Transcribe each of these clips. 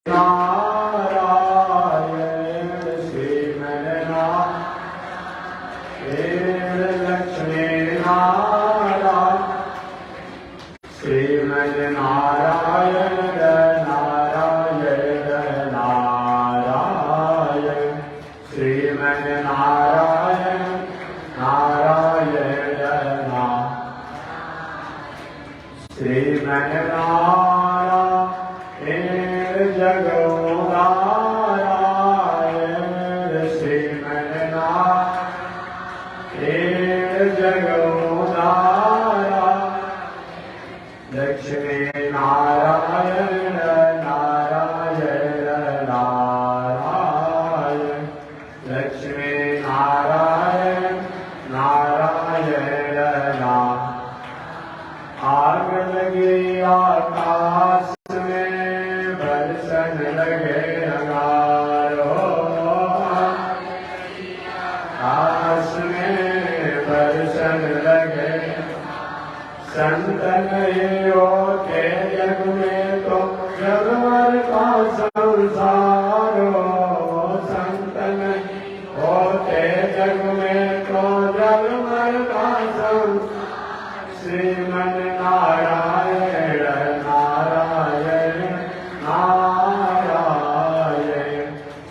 नारायण श्रीमन्नारायण लक्ष्मी नारायण श्रीमन्नारायण नारायण नारायण श्रीमन्नारायण नारायण श्रीमन्नारायण जगो नारायण श्रीमन्नारायण जगो नारायण लक्ष्मी नारायण नारायण नारायण लक्ष्मी नारायण नारायण आग लगी आकाश में बरसन लगे अंगारों आकाश में बरसन लगे संतन ये होते जग में तो जगवर का संसार संतन होते जग में तो जगवर का संसार श्रीमन्नारायण नारायण नारायण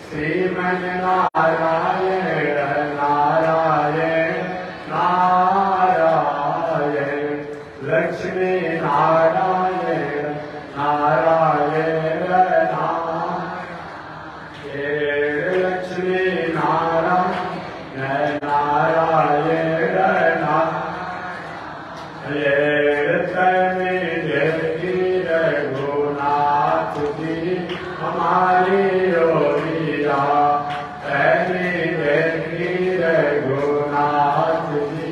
श्रीमन्नारायण नारायण नारायण लक्ष्मी नारायण नारायण नारायण लक्ष्मी नारायण नारायण रघुनाथ जी हमारी रोरिया रघुनाथ जी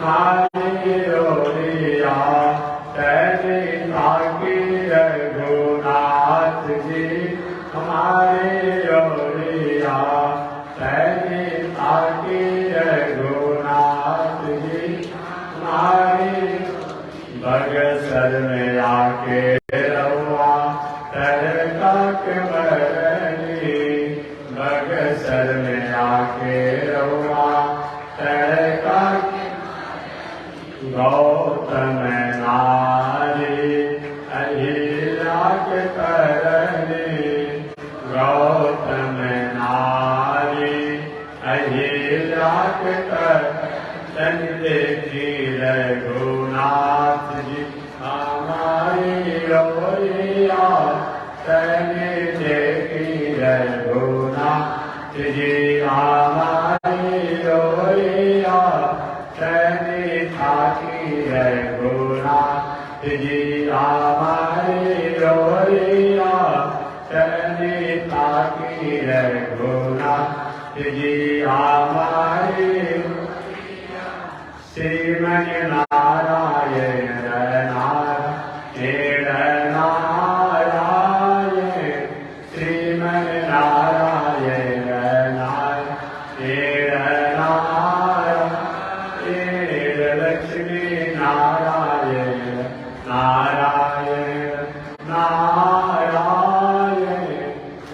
हमारी रोरिया रघुनाथ जी हमारी रोरिया रघुनाथ जी हमारी बगसर में आके रहुआ तरका के बरनी बगसर में आके रहुआ तरका गौतम नारी अहिल्या के करनी गौतम नारी अहिल्या के करनी देखी रघुनाथ जी हमारी रोरिया तनि देखी रघुनाथ जी हमारी रोरिया तनि थाकी रघुनाथ जी हमारी रोरिया तनि थाकी रघुनाथ जी हमारी श्रीमन्नारायण नारायण नारायण श्रीमन्नारायण नारायण नारायण लक्ष्मी नारायण नारायण नारायण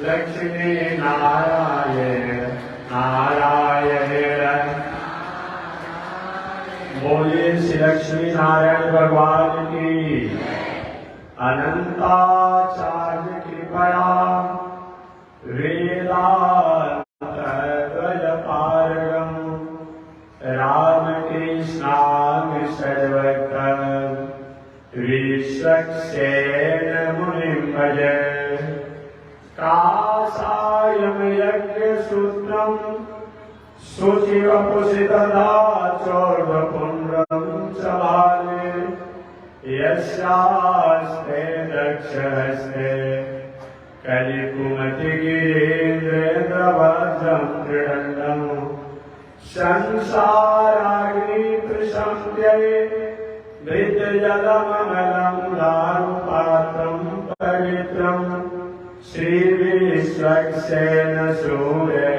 लक्ष्मी नारायण नारायण बोलिए श्री लक्ष्मी नारायण भगवान की अनंताचार्य कृपया वेदांतद्वय पारगम रामकृष्णामि सर्वत्र विश्वक्सेन मुनिं भजे कासायं यज्ञसूत्रम् शुचिवपुषितदा चोर्वपुण्ड्रं चबाले यस्यास्ते दक्षहस्ते कलिकुमतिगिरीन्द्रेन्द्रवज्रं त्रिदण्डं संसाराग्निप्रशम्ये धृतजलममलं दारुपात्रं पवित्रं श्रीविश्वक्सेन सूरे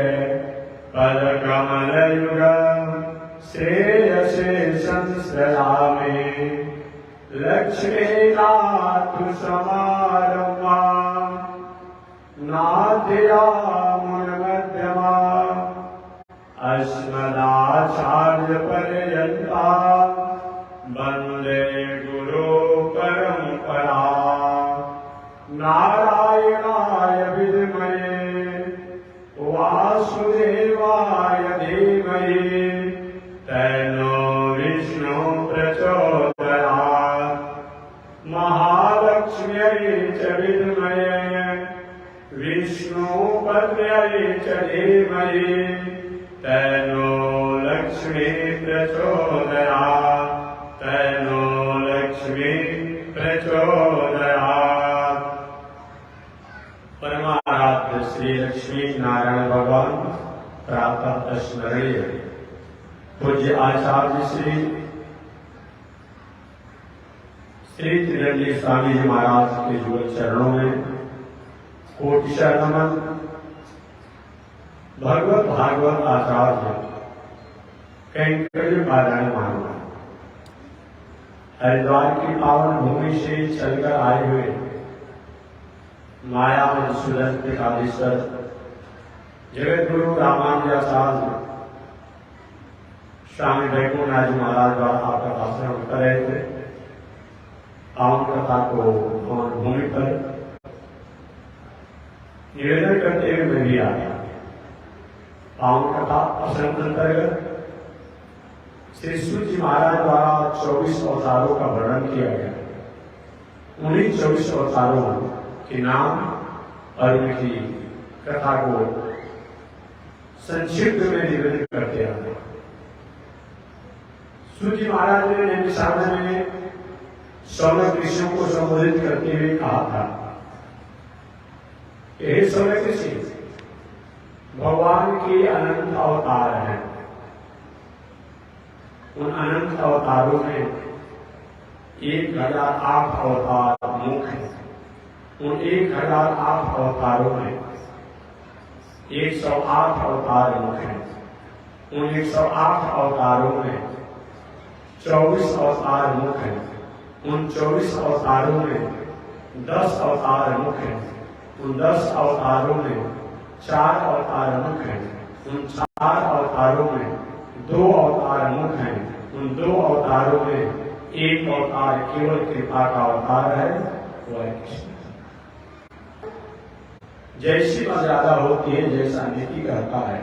पदकमलयुगं श्रेयसे संश्रयामि लक्ष्मीनाथ समारम्भाम् आद्या मध्यमा अस्मदाचार्य पर्यंता वंदे गुरु परंपरा। नारायणाय विद्महे वासुदेवाय धीमहि तन्नो विष्णु प्रचोदयात्। महालक्ष्म्यै च विद्महे विष्णुपत्न्यै च धीमहि तन्नो लक्ष्मी प्रचोदयात्। तन्नो लक्ष्मी प्रचोदयात्। परमाराध्य श्री लक्ष्मी नारायण भगवान प्रातः स्मरणीय पूज्य आचार्य श्री त्रिदंडी स्वामी जी महाराज के युगल चरणों में कोटि नमन। भगवत भागवत आचार्य कैंकर्य पारायण मानना हरिद्वार की पावन भूमि से चलकर आए हुए माया मधुसूदन पिताधीश्वर जगत गुरु रामानुजाचार्य स्वामी वैकुंठनाथ जी महाराज द्वारा आपका भाषण कर रहे थे। पावन कथा को पावन भूमि पर निवेदन करते हुए मैं भी आया। पावन कथा प्रसंग अंतर्गत श्री सूत जी महाराज द्वारा 24 अवतारों का वर्णन किया गया। उन्हीं 24 अवतारों के नाम और उनकी कथा को संक्षिप्त में निवेदन करते हैं। सूत जी महाराज ने नैमिषारण्य में 16 ऋषियों को संबोधित करते हुए कहा था, ये 16 ऋषि भगवान के अनंत अवतार हैं। उन अनंत अवतारों में 1008 अवतार मुख्य हैं। उन 1008 अवतारों में 108 अवतार मुख्य हैं। उन 108 अवतारों में 24 अवतार मुख्य हैं। उन 24 अवतारों में 10 अवतार मुख्य हैं। उन 10 अवतारों में 4 अवतार मुख्य हैं। उन 4 अवतारों में 2 अवतार मुख्य हैं। उन 2 अवतारों में 1 अवतार केवल कृपा का अवतार है, वह है कृष्ण। जैसी मर्यादा होती है, जैसा नीति कहता है,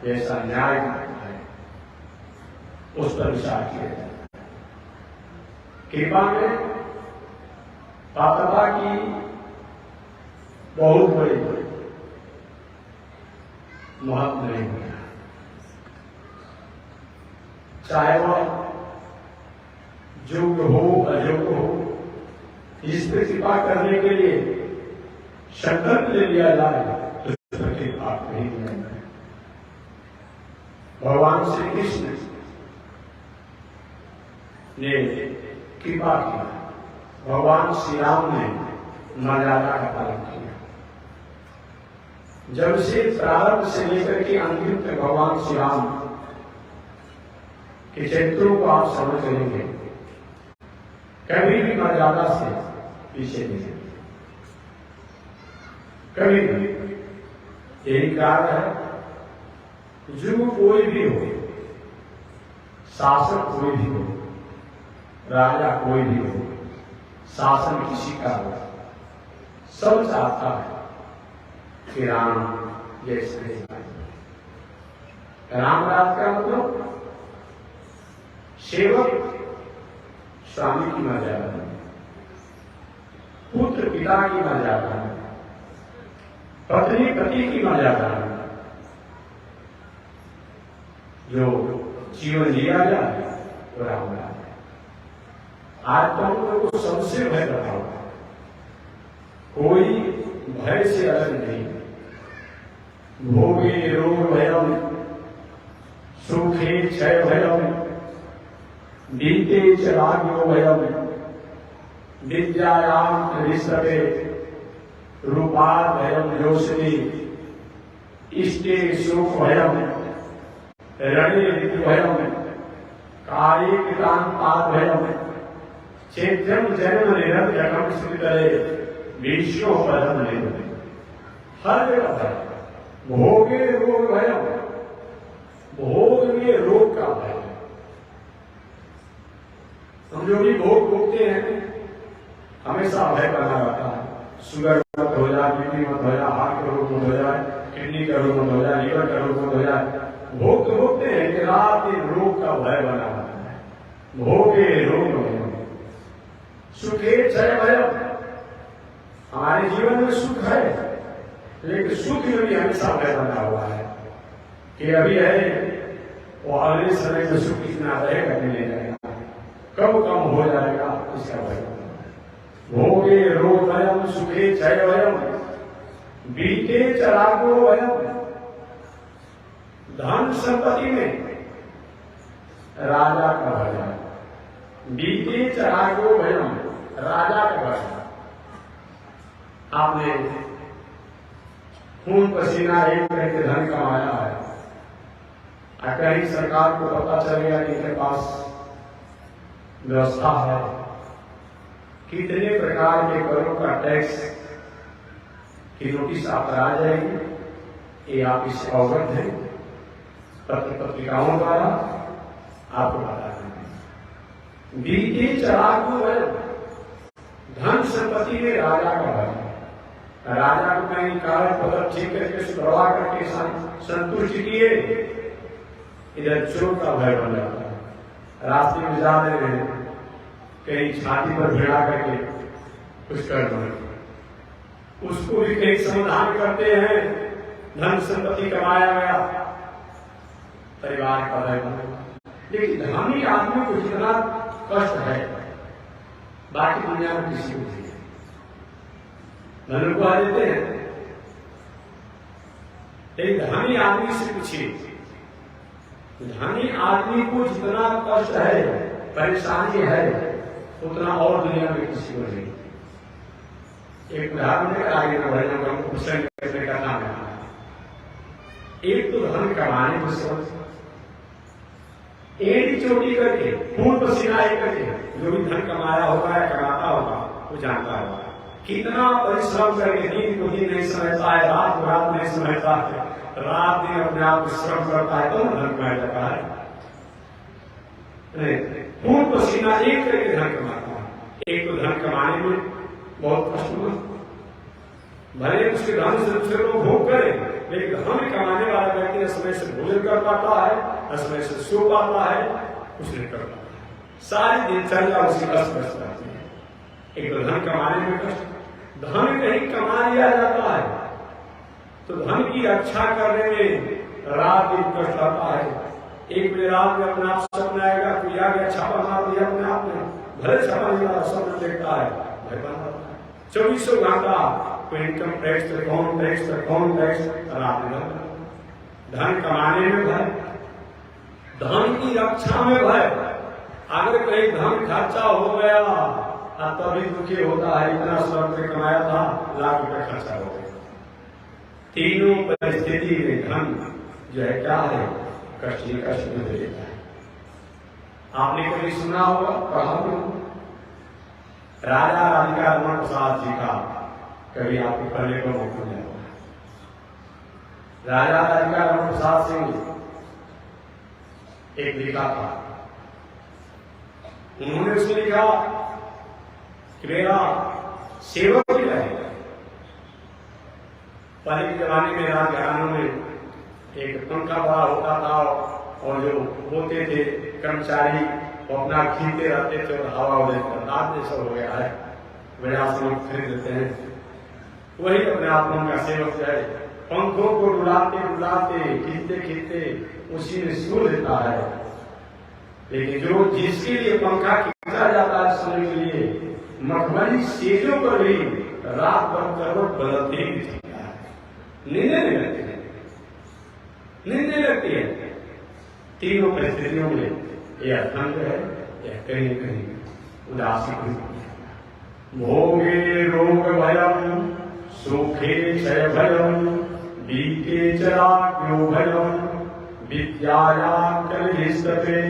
जैसा न्याय करता है, उस पर विचार किया जाता है। कृपा में पात्रता की बहुत बड़ी महत्व नहीं होता। चाहे वह योग्य हो अयोग्य हो, इस पर कृपा करने के लिए संकल्प ले लिया जाए तो उस पर कृपा नहीं किया जाए। भगवान श्री कृष्ण ने कृपा किया। भगवान श्री राम ने मर्यादा का पालन किया। जब से प्रारंभ से लेकर के अंतिम तक भगवान श्री राम के चरित्रों को आप समझ लेंगे, कभी भी मर्यादा से पीछे नहीं, कभी भी। यही कारण है, जो कोई भी हो, शासक कोई भी हो, राजा कोई भी हो, शासन किसी का हो, सब चाहता है कि राम जैसे राम राज का मतलब सेवक स्वामी की मर्यादा है, पुत्र पिता की मर्यादा है, पत्नी पति की मर्यादा है। जो जीवन जिया जाए वो राम राज है। आज तो हम लोग को सबसे भय रखा हुआ, कोई भय से अलग नहीं। भोगे रोग भयम, सुखे क्षय भयम, दीते च राग्यो भयम, विद्यायाम ऋषभे, रूपाद भयम जोषिनी, इष्टे सुख भयम, रणे भयम, काये कृतांताद भयम, चेत्यम जन्म निरंजकम स्मृतये, विष्णु पदम निरंजन। हर जगह भय। भोगे रोग भयम, भोग में रोग का भय। हम जो भी भोग भोगते हैं हमेशा भय बना रहता है। शुगर मत हो जाए, बीपी मत हो जाए, हार्ट का रोग मत हो जाए, किडनी का रोग मत हो जाए, लीवर का रोग मत हो जाए। भोग तो भोगते हैं कि रात दिन रोग का भय बना रहता है। भोगे रोग भयम, सुखे क्षय भयम। हमारे जीवन में सुख है, लेकिन सुख में भी हमेशा भय बना हुआ है कि अभी है वो अगले समय में सुख कितना रहेगा कि नहीं रहेगा, कब कम हो जाएगा, इसका भय। भोगे रोग भयम, सुखे क्षय भयम, बीते चराको भयम। धन संपत्ति में राजा का भय, बीते चराको भयम, राजा का भय। आपने खून पसीना एक करके धन कमाया है, कहीं सरकार को पता चल गया कि इनके पास व्यवस्था है, कितने प्रकार के करों का टैक्स की नोटिस आप पर आ जाएगी। ये आप इससे अवगत हैं, पत्र पत्रिकाओं द्वारा आपको बता देंगे। बीते चराको भय, धन संपत्ति में राजा का भय। राजा को कहीं कागज पत्र ठीक करके सुधरवा करके संतुष्ट किए, इधर चोर का भय बन जाता है। रास्ते में जा रहे हैं, कहीं छाती पर भिड़ा करके कुछ कर दो, उसको भी कहीं समाधान करते हैं। धन संपत्ति कमाया गया, परिवार का भय बना। लेकिन धनी आदमी को जितना कष्ट है बाकी दुनिया में किसी को नहीं है। धन को आ देते हैं, लेकिन धनी आदमी से पूछिए, धनी आदमी को जितना कष्ट है, परेशानी है, उतना और दुनिया में किसी को नहीं। एक उदाहरण देकर आगे का बढ़ने का क्वेश्चन करने का नाम है। एक तो धन कमाने को समझ एड़ी चोटी करके खून पसीना करके जो भी धन कमाया होगा या कमाता होगा वो जानता होगा कितना परिश्रम करके दिन को दिन नहीं समझता है, रात को रात नहीं समझता है, रात दिन अपने आप को श्रम करता है तो धन कमाया जाता है। खून पसीना एक करके धन कमाता है। एक तो धन कमाने में बहुत कष्ट हुआ, भले उसके धन से दूसरे लोग भोग करे, लेकिन धन कमाने वाला व्यक्ति न समय से भोजन कर पाता है, न समय से सो पाता है, कुछ नहीं कर पाता है। सारी दिनचर्या उसकी कष्ट रहती है। एक तो धन कमाने में कष्ट, धन कहीं कमा लिया जाता है तो धन की रक्षा करने में रात दिन कष्ट आता है। एक बजे रात में अपने आप सपना आएगा, कोई आ गया छापा मार दिया अपने आप में, भले छापा नहीं मारा, सपना देखता है, भय बना रहता है। 24 घंटा कोई इनकम टैक्स, कौन टैक्स, कौन टैक्स, रात में धन कमाने में भय, धन की रक्षा में भय। अगर कहीं धन खर्चा हो गया तभी दुखी होता है, इतना श्रम से कमाया था, लाख रुपए खर्चा हो गया। तीनों परिस्थिति में धन जो है क्या है, कष्ट ही कष्ट में देता है। आपने कभी सुना होगा, पढ़ा होगा, राजा राधिका रमन प्रसाद जी का कभी आपको पढ़ने को मौका मिला होगा। राजा राधिका रमन प्रसाद सिंह एक लिखा था, उन्होंने उसमें लिखा कि मेरा सेवक भी रहेगा। पहले के जमाने में राजघरानों में एक पंखा बड़ा होता था और जो होते थे कर्मचारी वो अपना खींचते रहते थे और हवा हो जाता। रात जैसा हो गया है, बड़ा से लोग खरीद लेते हैं, वही अपने आप का सेवक है, पंखों को डुलाते डुलाते खींचते खींचते उसी में सो लेता है। लेकिन जो जिसके लिए पंखा खींचा जाता है सोने के लिए, मखमली सेजों पर भी रात भर करवट बदलते ही दिखता है, नींदे नहीं लगती है, नींदे लगती है। तीनों परिस्थितियों में यह ठंड है या कहीं कहीं उदासी की। भोगे रोग भयम, सुखे क्षय भयम, बीते चराको भयम, विद्याया कलहिष्यते।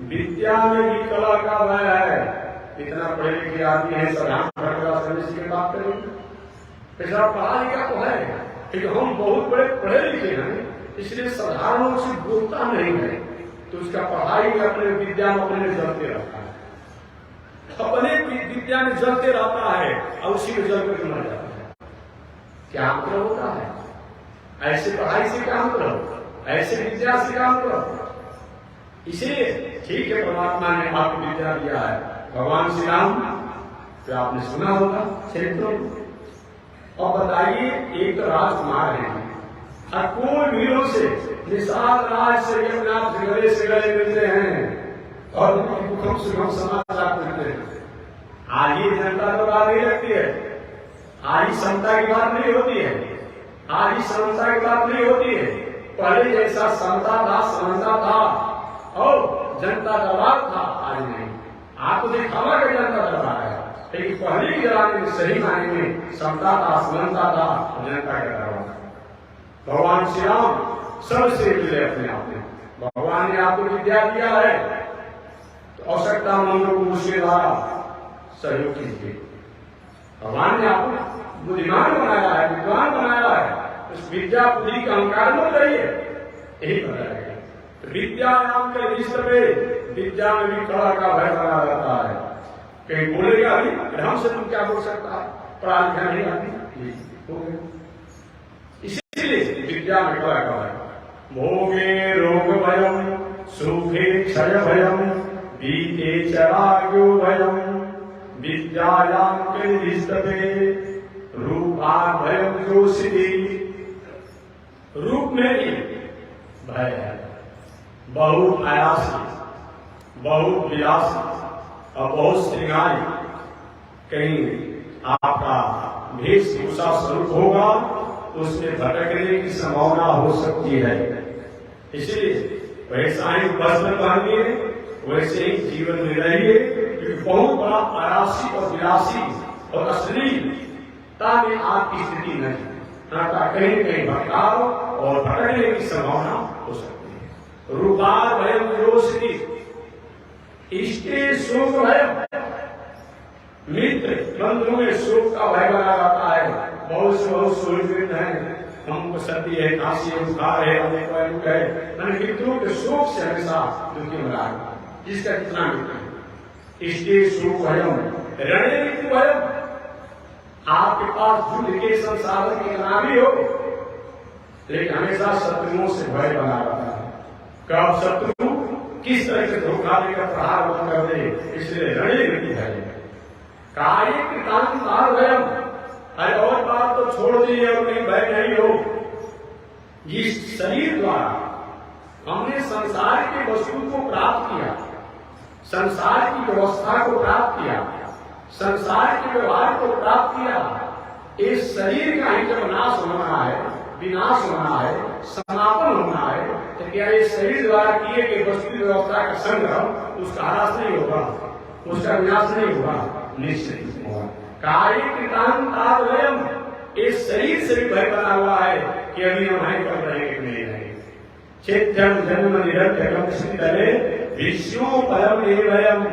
विद्या में भी कला का भय है। इतना पढ़े लिखे आदमी है, साधारण की बात करें, ऐसा पढ़ा लिखा तो है, लेकिन हम बहुत बड़े पढ़े लिखे हैं, इसलिए साधारणों से बोलता नहीं है, तो उसका पढ़ाई में अपने विद्या में अपने जलते रहता है, अपने विद्या में जलते रहता है और उसी में जल कर मर जाता है। क्या मतलब होता है? ऐसे पढ़ाई से काम करो, ऐसे विद्या से काम करो। इसलिए ठीक है, परमात्मा ने आपको विद्या दिया है। भगवान श्री राम तो आपने सुना होगा चरित्रों। और बताइए, एक तो राजकुमार है, अकोल वीरों से निषाद राज से यमुनाथ गले से गले मिलते हैं और उनकी मुखम सुखम समाचार मिलते हैं। आज ये जनता तो बात नहीं लगती है, आज ही समता की बात नहीं होती है, आज ही समता की बात नहीं होती है। पहले जैसा समता था, समानता था और जनता दरबार था, आज नहीं। आपको दिखावा का जनता दरबार है, लेकिन पहले के जमाने में सही मायने में समता था, समानता था, जनता का दरबार था। भगवान श्री राम सबसे मिले अपने आप में। भगवान ने आपको विद्या दिया है, तो आवश्यकता मंदों को उसके द्वारा सहयोग कीजिए। भगवान ने आपको बुद्धिमान बनाया है, विद्वान बनाया है, उस विद्या बुद्धि का अहंकार मत करिए, यही बताया गया। विद्या नाम के रिश्त में विद्या में भी कला का भय बना रहता है। कहीं बोलेगा अभी हमसे तुम क्या बोल सकता है, पढ़ा लिखा नहीं आती, इसीलिए विद्या में कला का भय। भोगे रोग भयम सुखे क्षय भयम बीते चरायो भयम विद्यायाम के रिश्त में रूपा भयम जोशिदी। रूप में भी भय है, बहुत आयासी, बहुत विलासी और बहुत श्रृंगारी। कहीं आपका वेशभूषा स्वरूप होगा, उसमें भटकने की संभावना हो सकती है। इसलिए वैसा ही वस्त्र पहनिए, वैसे ही जीवन में रहिए, क्योंकि बहुत बड़ा आयासी और विलासी और अश्लीलता में आपकी स्थिति नहीं, कहीं कहीं भटकाव और भटकने की संभावना हो सकती है। रूपार भयम रोशनी, इष्टे शोक भयम, मित्र बंधुओं में शोक का भय बना रहता है। बहुत से बहुत शोकविद हैं, हमको सर्दी है, खांसी है, बुखार है, अनेक है, मैंने मित्रों के शोक से हमेशा दुखी मिला है, जिसका कितना मित्र है। इष्टे शोक भयम रणनीति मृत्यु भयम, आपके पास युद्ध के संसाधन कितना भी हो, लेकिन हमेशा शत्रुओं से भय बना रहता है। कब शत्रु किस तरह से धोखा देकर प्रहार बंद कर दे, इसलिए रणनीति है। कार्य कृतांत भयम, अरे और बात तो छोड़ दी और कहीं भय नहीं हो। जिस शरीर द्वारा हमने संसार की वस्तु को प्राप्त किया, संसार की व्यवस्था को प्राप्त किया, संसार के व्यवहार को प्राप्त किया, इस शरीर का ही जब नाश होना है, विनाश होना है, समापन होना है, तो क्या इस शरीर द्वारा किए गए वस्तु व्यवस्था का संग्रह उसका ह्रास नहीं होगा, उसका विनाश नहीं होगा, निश्चित होगा। कार्य कृतांताद्वयम, इस शरीर से भी भय बना हुआ है कि अभी हम हाई कर रहेंगे कि नहीं रहेंगे। चेत्यम जन्म निरंतर विष्णु भयम निर्भयम,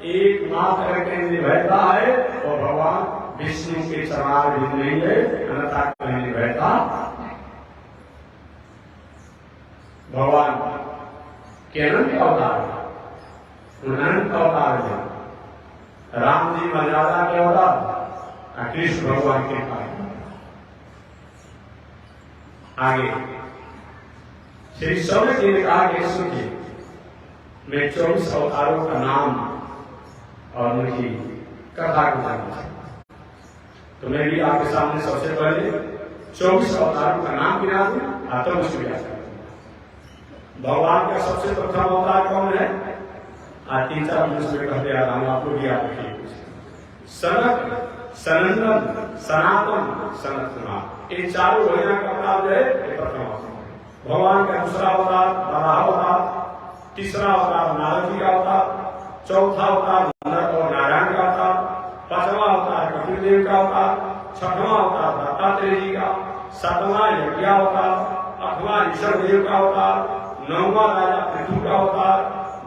एकमात्र के निर्भयता है और भगवान विष्णु के चरण भी नहीं है, अन्यथा कहीं निर्भयता। भगवान के अनंत अवतार, अनंत अवतार है। राम जी मर्यादा के अवतार, कृष्ण भगवान के पास। आगे श्री सौम्य जी ने कहा कि सुखी मैं 24 अवतारों का नाम और उनकी कथा को जानना, तो मैं भी आपके सामने सबसे पहले 24 अवतारों का नाम गिना दूं, तब उसको याद करूं। भगवान का सबसे प्रथम अवतार कौन है? आज 3-4 मिनट में कहते आ रहा हूं, आप लोग याद रखिए। सनक, सनंदन, सनातन, सनत कुमार, इन चारों भैया का अवतार जो है ये प्रथम अवतार। भगवान का दूसरा अवतार वराह अवतार, तीसरा अवतार नारद जी का अवतार, चौथा अवतार नर और नारायण का अवतार, पांचवा अवतार कपिल देव का अवतार, छठवां अवतार दत्तात्रेय जी का, सातवां यज्ञावतार, आठवां ऋषभ देव का अवतार, 9वां राजा पृथु का अवतार,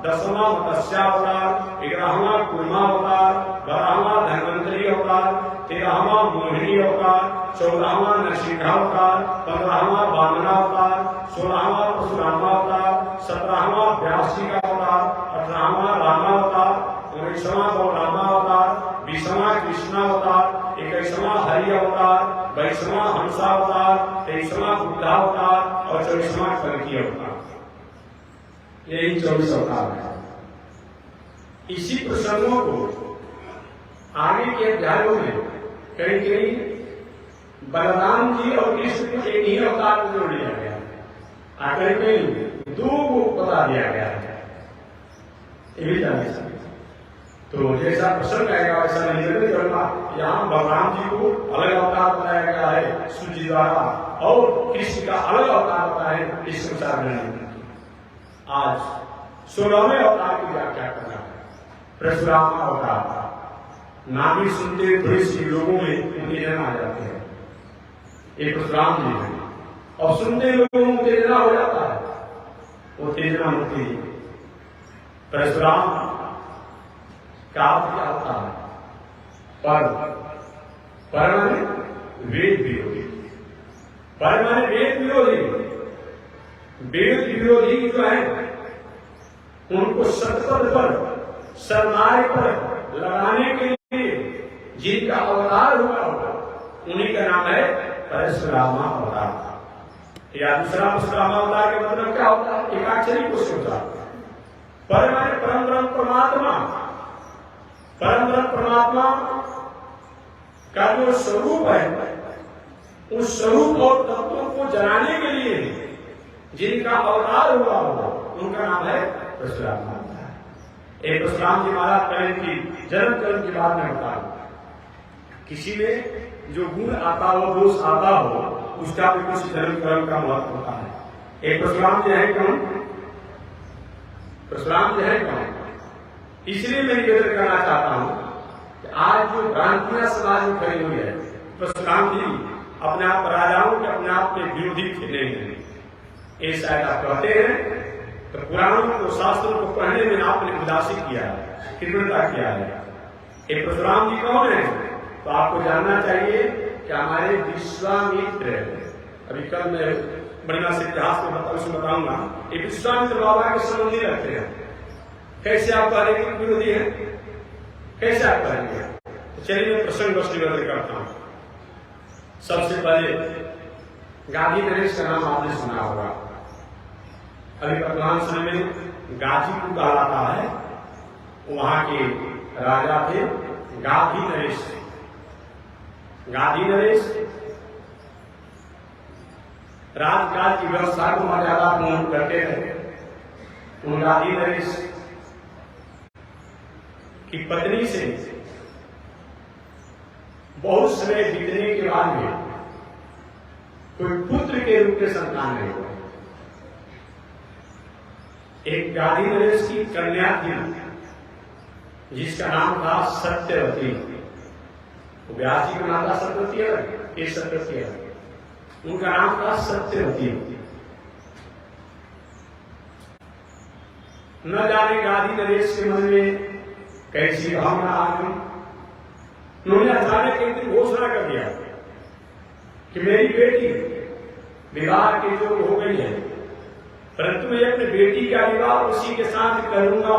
10वां मत्स्यावतार, 11वां कूर्मावतार, 12वां धन्वंतरी अवतार, 13वां मोहिनी अवतार, 14वां नरसिंह अवतार, 15वां वामन अवतार, 16वां परशुराम अवतार, 17वां व्यास जी का अवतार, 18वां राम अवतार, 19वां बलराम अवतार, 20वां कृष्ण अवतार, 21वां हरि अवतार, 22वां हंस अवतार, 23वां बुद्ध अवतार और 24वां कल्कि अवतार। यही 24 अवतार है। इसी प्रसंगों को आगे के अध्यायों में कहीं कहीं बलराम जी और कृष्ण को एक ही अवतार में जोड़ दिया गया है, आकर कहीं 2 को बता दिया गया है। ये भी जाने सकते तो जैसा प्रसंग आएगा वैसा नहीं करना। यहाँ बलराम जी को अलग अवतार बताया गया है सूर्य जी द्वारा और कृष्ण का अलग अवतार बताया है कृष्ण साधन। आज 16वें अवतार की व्याख्या करना है, परशुराम अवतार। नाम ही सुनते थोड़े से लोगों में उत्तेजना आ जाते हैं, ये परशुराम जी है, और सुनते लोगों में उत्तेजना हो जाता है, वो उत्तेजना होती है। परशुराम का क्या होता है? पर माने वेद विरोधी, पर माने वेद विरोधी। वेद विरोधी जो है उनको सतपथ पर, सरमार्ग पर लगाने के लिए जिनका अवतार हुआ होगा उन्हीं का नाम है परशुराम अवतार। या दूसरा परशुराम अवतार के मतलब क्या होता है? एकाक्षरी पुरुष होता है। पर माने परम ब्रह्म परमात्मा, परम ब्रह्म परमात्मा का जो स्वरूप है उस स्वरूप और तत्वों को जनाने के लिए जिनका अवतार हुआ होगा उनका नाम है परशुराम अवतार। एक परशुराम जी महाराज पहले की जन्म कर्म की बात में होता है, किसी में जो गुण आता हो, दोष आता हो, उसका भी कुछ जन्म कर्म का महत्व होता है। एक परशुराम जी है कौन? परशुराम जी है कौन? इसलिए मैं निवेदन करना चाहता हूं कि आज जो भ्रांतियां समाज में खड़ी हुई है, परशुराम जी अपने आप राजाओं के अपने आप में विरोधी थे नहीं, ये शायद आप कहते हैं तो पुराणों को, शास्त्रों को पढ़ने में आपने उदासी किया है, कृपणता किया है। ये परशुराम जी कौन है? तो आपको जानना चाहिए कि हमारे विश्वामित्र, अभी कल मैं बढ़िया से इतिहास में बताऊंगा, ये विश्वामित्र बाबा के संबंधी रखते हैं। कैसे आप कहेंगे विरोधी है? कैसे आप कहेंगे? तो चलिए मैं प्रसंग वस्तु निवेदन करता हूं। सबसे पहले गांधी नरेश का नाम आपने सुना होगा। अभी वर्तमान समय में गाजीपुर कहलाता है, वहां के राजा थे गांधी नरेश। गांधी नरेश राजकाज की व्यवस्था को मर्यादा पूर्ण करते थे। उन गांधी नरेश की पत्नी से बहुत समय बीतने के बाद में कोई पुत्र के रूप में संतान नहीं हुआ। एक गांधी नरेश की कन्या थी जिसका नाम था सत्यवती। व्यास जी का नाम था सत्यवती है, ये सत्यवती है, उनका नाम था सत्यवती। न जाने गांधी नरेश के मन में कैसी भावना आ गई, उन्होंने अचानक एक दिन घोषणा कर दिया कि मेरी बेटी विवाह के योग्य हो गई है, परंतु मैं अपनी बेटी का विवाह उसी के साथ करूंगा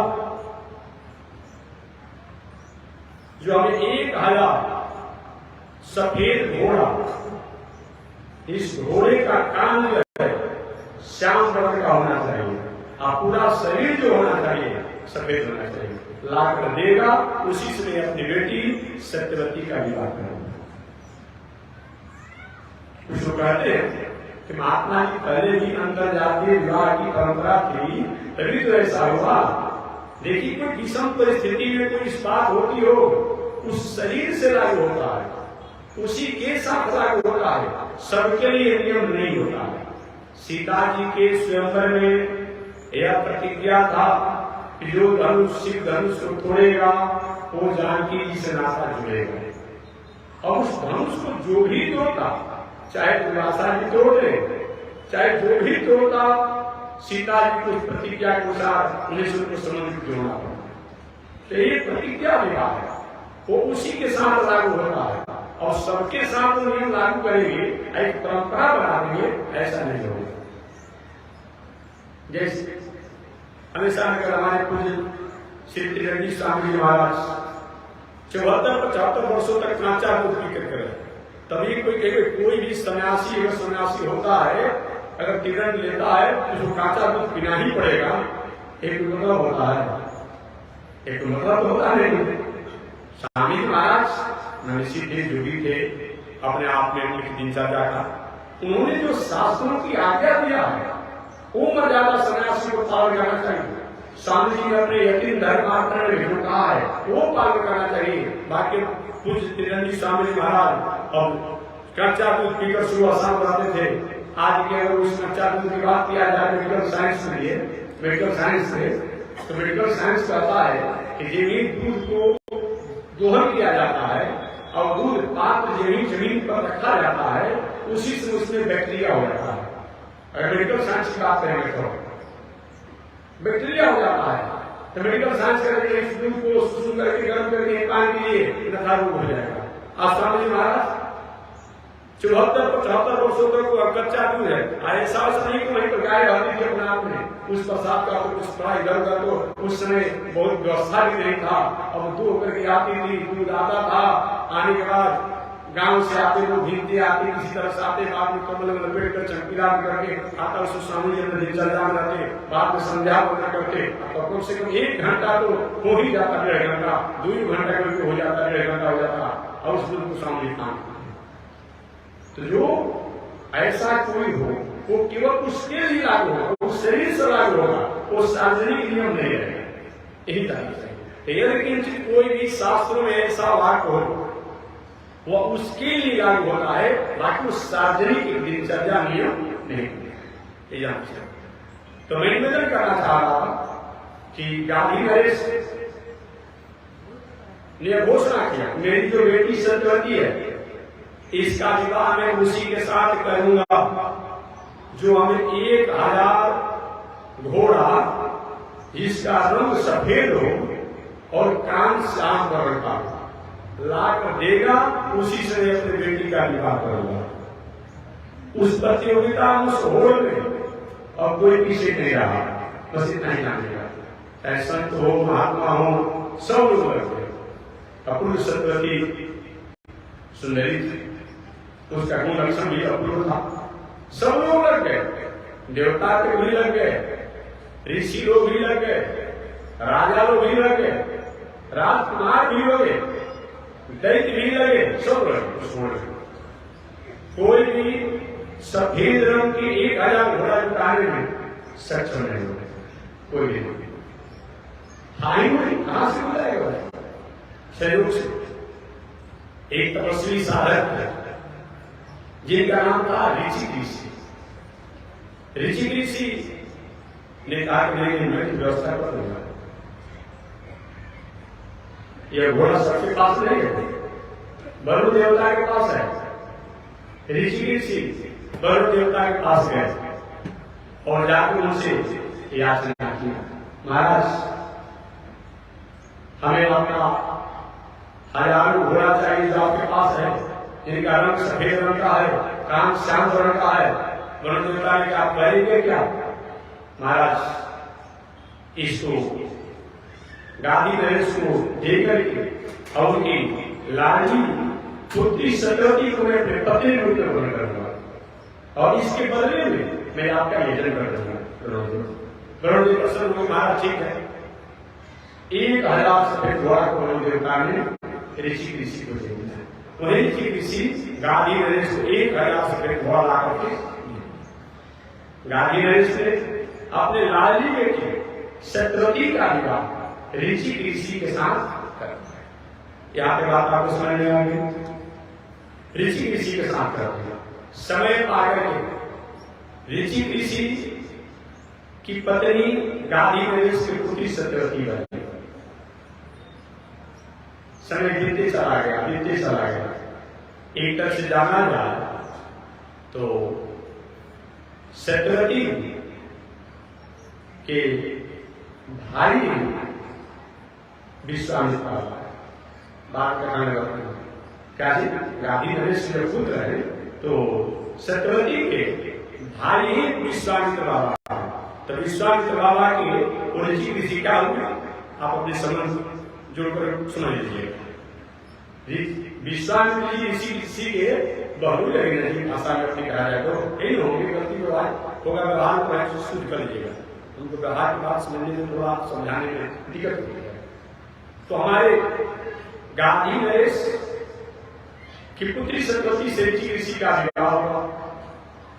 जो हमें 1000 सफेद घोड़ा, इस घोड़े का कान जो है श्याम वर्ण का होना चाहिए और पूरा शरीर जो होना चाहिए सफेद होना चाहिए, लाकर देगा, उसी से मैं अपनी बेटी सत्यवती का विवाह करूंगा। उसको कहते हैं कि महात्मा जी पहले भी अंतर जातीय विवाह की परंपरा थी, तभी तो ऐसा हुआ। देखिए कोई विषम परिस्थिति में कोई इस बात होती हो, उस शरीर से लागू होता है, उसी के साथ लागू होता है, सबके लिए नियम नहीं होता है। सीता जी के स्वयंवर में यह प्रतिज्ञा था कि जो धनुष शिव धनुष को तोड़ेगा वो जानकी जी से नाता जुड़ेगा। और उस धनुष को जो भी तोड़ता, चाहे दुर्वासा जी तोड़ दे, चाहे जो भी तोड़ता, सीता जी को प्रतिज्ञा के अनुसार उन्हें को संबंधित जोड़ना पड़ा। तो ये प्रतिज्ञा विवाह है, वो उसी के साथ लागू होता है। और सबके साथ नियम लागू करेंगे, एक परंपरा बना देंगे, ऐसा नहीं होगा। जैसे हमेशा अगर हमारे पूज्य श्री त्रिरंगी स्वामी जी महाराज 74-75 वर्षों तक कांचा दूध पी कर रहे, तभी कोई कहे कोई भी सन्यासी अगर सन्यासी होता है, अगर त्रिरंग लेता है तो उसको कांचा दूध पीना ही पड़ेगा। एक मतलब होता है, एक मतलब होता नहीं। स्वामी जी महाराज मनीषी थे, योगी थे, अपने आप में उनकी दिनचर्या का उन्होंने जो शास्त्रों की आज्ञा दिया है वो मर्यादा सन्यासी को पालन करना चाहिए। स्वामी जी ने अपने यकीन धर्म आचरण में जो कहा है वो पालन करना चाहिए। बाकी पूज्य त्रिरंगी स्वामी जी महाराज अब कच्चा दूध पीकर सुबह शाम रहते थे। आज के अगर उस कच्चा दूध की बात किया जाए मेडिकल साइंस में, मेडिकल साइंस में, तो मेडिकल साइंस कहता है कि जमीन दूध को दोहन किया जाता है और दूध पात्र जमीन पर रखा जाता है, उसी से उसमें बैक्टीरिया हो जाता है। अगर मेडिकल साइंस की बात करेंगे तो बैक्टीरिया हो जाता है, तो मेडिकल साइंस करके इस दूध को सुसुम करके गर्म करके पानी कीजिए, नशा रोग हो जाएगा। आज स्वामी जी महाराज 74-75 वर्षों तक कच्चा दूध है, ऐसा नहीं कि वहीं पर गाय रहती थी अपने आप में, उस प्रसाद का तो कुछ थोड़ा इधर उधर, तो उस समय बहुत व्यवस्था भी नहीं था। अब दूध होकर के आती थी, दूध आता था, आने के बाद गांव से आते लोग भीगते आते, किसी तरह से आते, बाद में कमल में लपेट कर चमकीला करके आता, उसको स्वामी जी में दिनचर्या में रहते, बाद में संध्या वंदना करते, तो कम से कम 1 घंटा तो हो ही जाता, 1.5 घंटा, 2 घंटा करके हो जाता, 1.5 घंटा हो जाता, और उस दूध को स्वामी काम। तो जो ऐसा कोई हो वो केवल उसके लिए लागू होगा, उस शरीर से लागू होगा, वो सार्वजनिक नियम नहीं रहेगा। यही चाहिए। लेकिन कोई भी शास्त्रों में ऐसा वाक्य हो वो उसके लिए लागू होता है, बाकी उस सार्वजनिक दिनचर्या नियम नहीं है। तो मैं निवेदन करना चाह रहा था कि गांधी नरेश ने घोषणा किया मेरी जो बेटी सत्यवती है इसका विवाह मैं उसी के साथ करूंगा जो हमें 1000 घोड़ा जिसका रंग सफेद हो और कान श्याम वर्ण का ला कर देगा, उसी से मैं अपनी बेटी का विवाह करूंगा। उस प्रतियोगिता उस होड़ में अब कोई पीछे नहीं रहा, बस इतना ही जानेगा। चाहे संत हो, महात्मा हो, सब लोग लगे। अपूर्व सत्यवती सुंदरी थी, उसका गुण लक्षण भी अपूर्व था, सब लोग लग गए, देवता के भी लग गए, ऋषि लोग भी लग गए, राजा लोग भी लग गए, राजकुमार भी लगे, दैत्य भी लगे, सब लगे। कोई भी सफेद रंग की 1000 घोड़ा जुटाने में सक्षम नहीं होगा, कोई भी नहीं। कहां से मिलाएगा? सहयोग से। एक तपस्वी साधक जिनका नाम था ऋषि ऋषि, ऋषि ऋषि ने कहा कि मैं व्यवस्था कर दूंगा। यह घोड़ा सबके पास नहीं है, वरुण देवता के पास है। ऋषि ऋषि वरुण देवता के पास गए और जाकर उनसे याचना की, महाराज हमें आपका 1000 घोड़ा चाहिए जो आपके पास है, जिनका रंग सफेद रंग का है, कान श्याम वर्ण का है। वरुण देवता ने आप करेंगे क्या? महाराज इसको गांधी नरेश को देकर के और उनकी लाडली पुत्री सत्यवती को मैं अपने पत्नी रूप में ग्रहण करूंगा और इसके बदले में मैं आपका यजन कर दूंगा। वरुण देव प्रसन्न हुए, महाराज ठीक है। 1000 सफेद घोड़ा को वरुण देवता ने ऋषि ऋषि को दे दिया। वही ऋषि ऋषि गांधी नरेश को 1000 सफेद घोड़ा ला करके गांधी नरेश ने अपने लाडली बेटी सत्यवती का विवाह ऋषि ऋषि के साथ कर। यहाँ पे बात आपको समझ में आ गई। ऋषि ऋषि के साथ कर समय पाकर के ऋषि ऋषि की पत्नी गांधी नरेश की पुत्री सत्यवती बनी। समय बीतते चला गया। एक तरफ से जाना जाए तो सत्यवती के भाई विश्वामित्र बात कहने लगा, क्या जी गादी नरेश के पुत्र है, तो सत्यवती के भाई विश्वामित्र बाबा, तो विश्वामित्र बाबा के उलझी ऋषि क्या होगा, आप अपने समझ जोड़कर समझ लीजिएगा। विश्वामित्र जी ऋषि के बहु लगेगा भाषा में अपनी कहा जाए तो यही होगी, गलती व्यवहार होगा, व्यवहार को शुद्ध कर लीजिएगा, उनको व्यवहार की बात समझने में थोड़ा समझाने में दिक्कत होती है। तो हमारे गांधी नरेश की पुत्री सत्यवती से ऋषि का विवाह हुआ।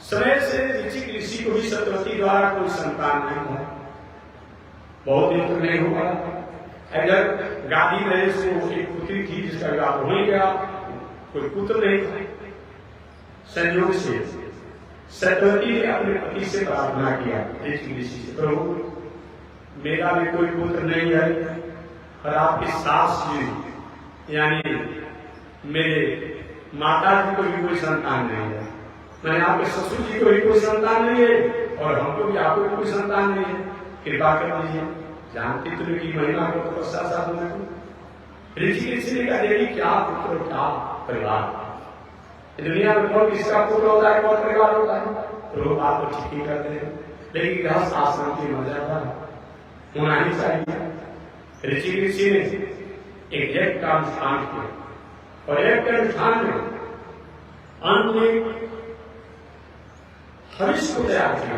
समय से ऋषि को भी सत्यवती द्वारा कोई संतान नहीं हुआ, बहुत दिन तक नहीं हुआ। अगर गांधी नरेश को एक पुत्री थी जिसका विवाह हो ही गया, कोई पुत्र नहीं था। संयोग से सत्यवती ने अपने पति से प्रार्थना किया ऋषि से, प्रभु मेरा भी कोई पुत्र नहीं है और आपकी सास जी यानी मेरे माता जी को भी कोई संतान नहीं है, मैंने आपके ससुर जी को भी कोई संतान नहीं है और हमको भी आपको कोई संतान नहीं है, कृपा कर दीजिए। जानती तुम्हें की महिमा को तपस्या साधना को ऋषि ने कहा देवी क्या पुत्र क्या परिवार, दुनिया में कौन किसका पुत्र होता है कौन परिवार होता है, तो आप तो ठीक ही करते हैं, लेकिन गृहस्थ आश्रम की मर्यादा होना ही चाहिए। ऋषि ने एक यज्ञ का अनुष्ठान किया और यज्ञ के अनुष्ठान में अंत में हविष को तैयार किया,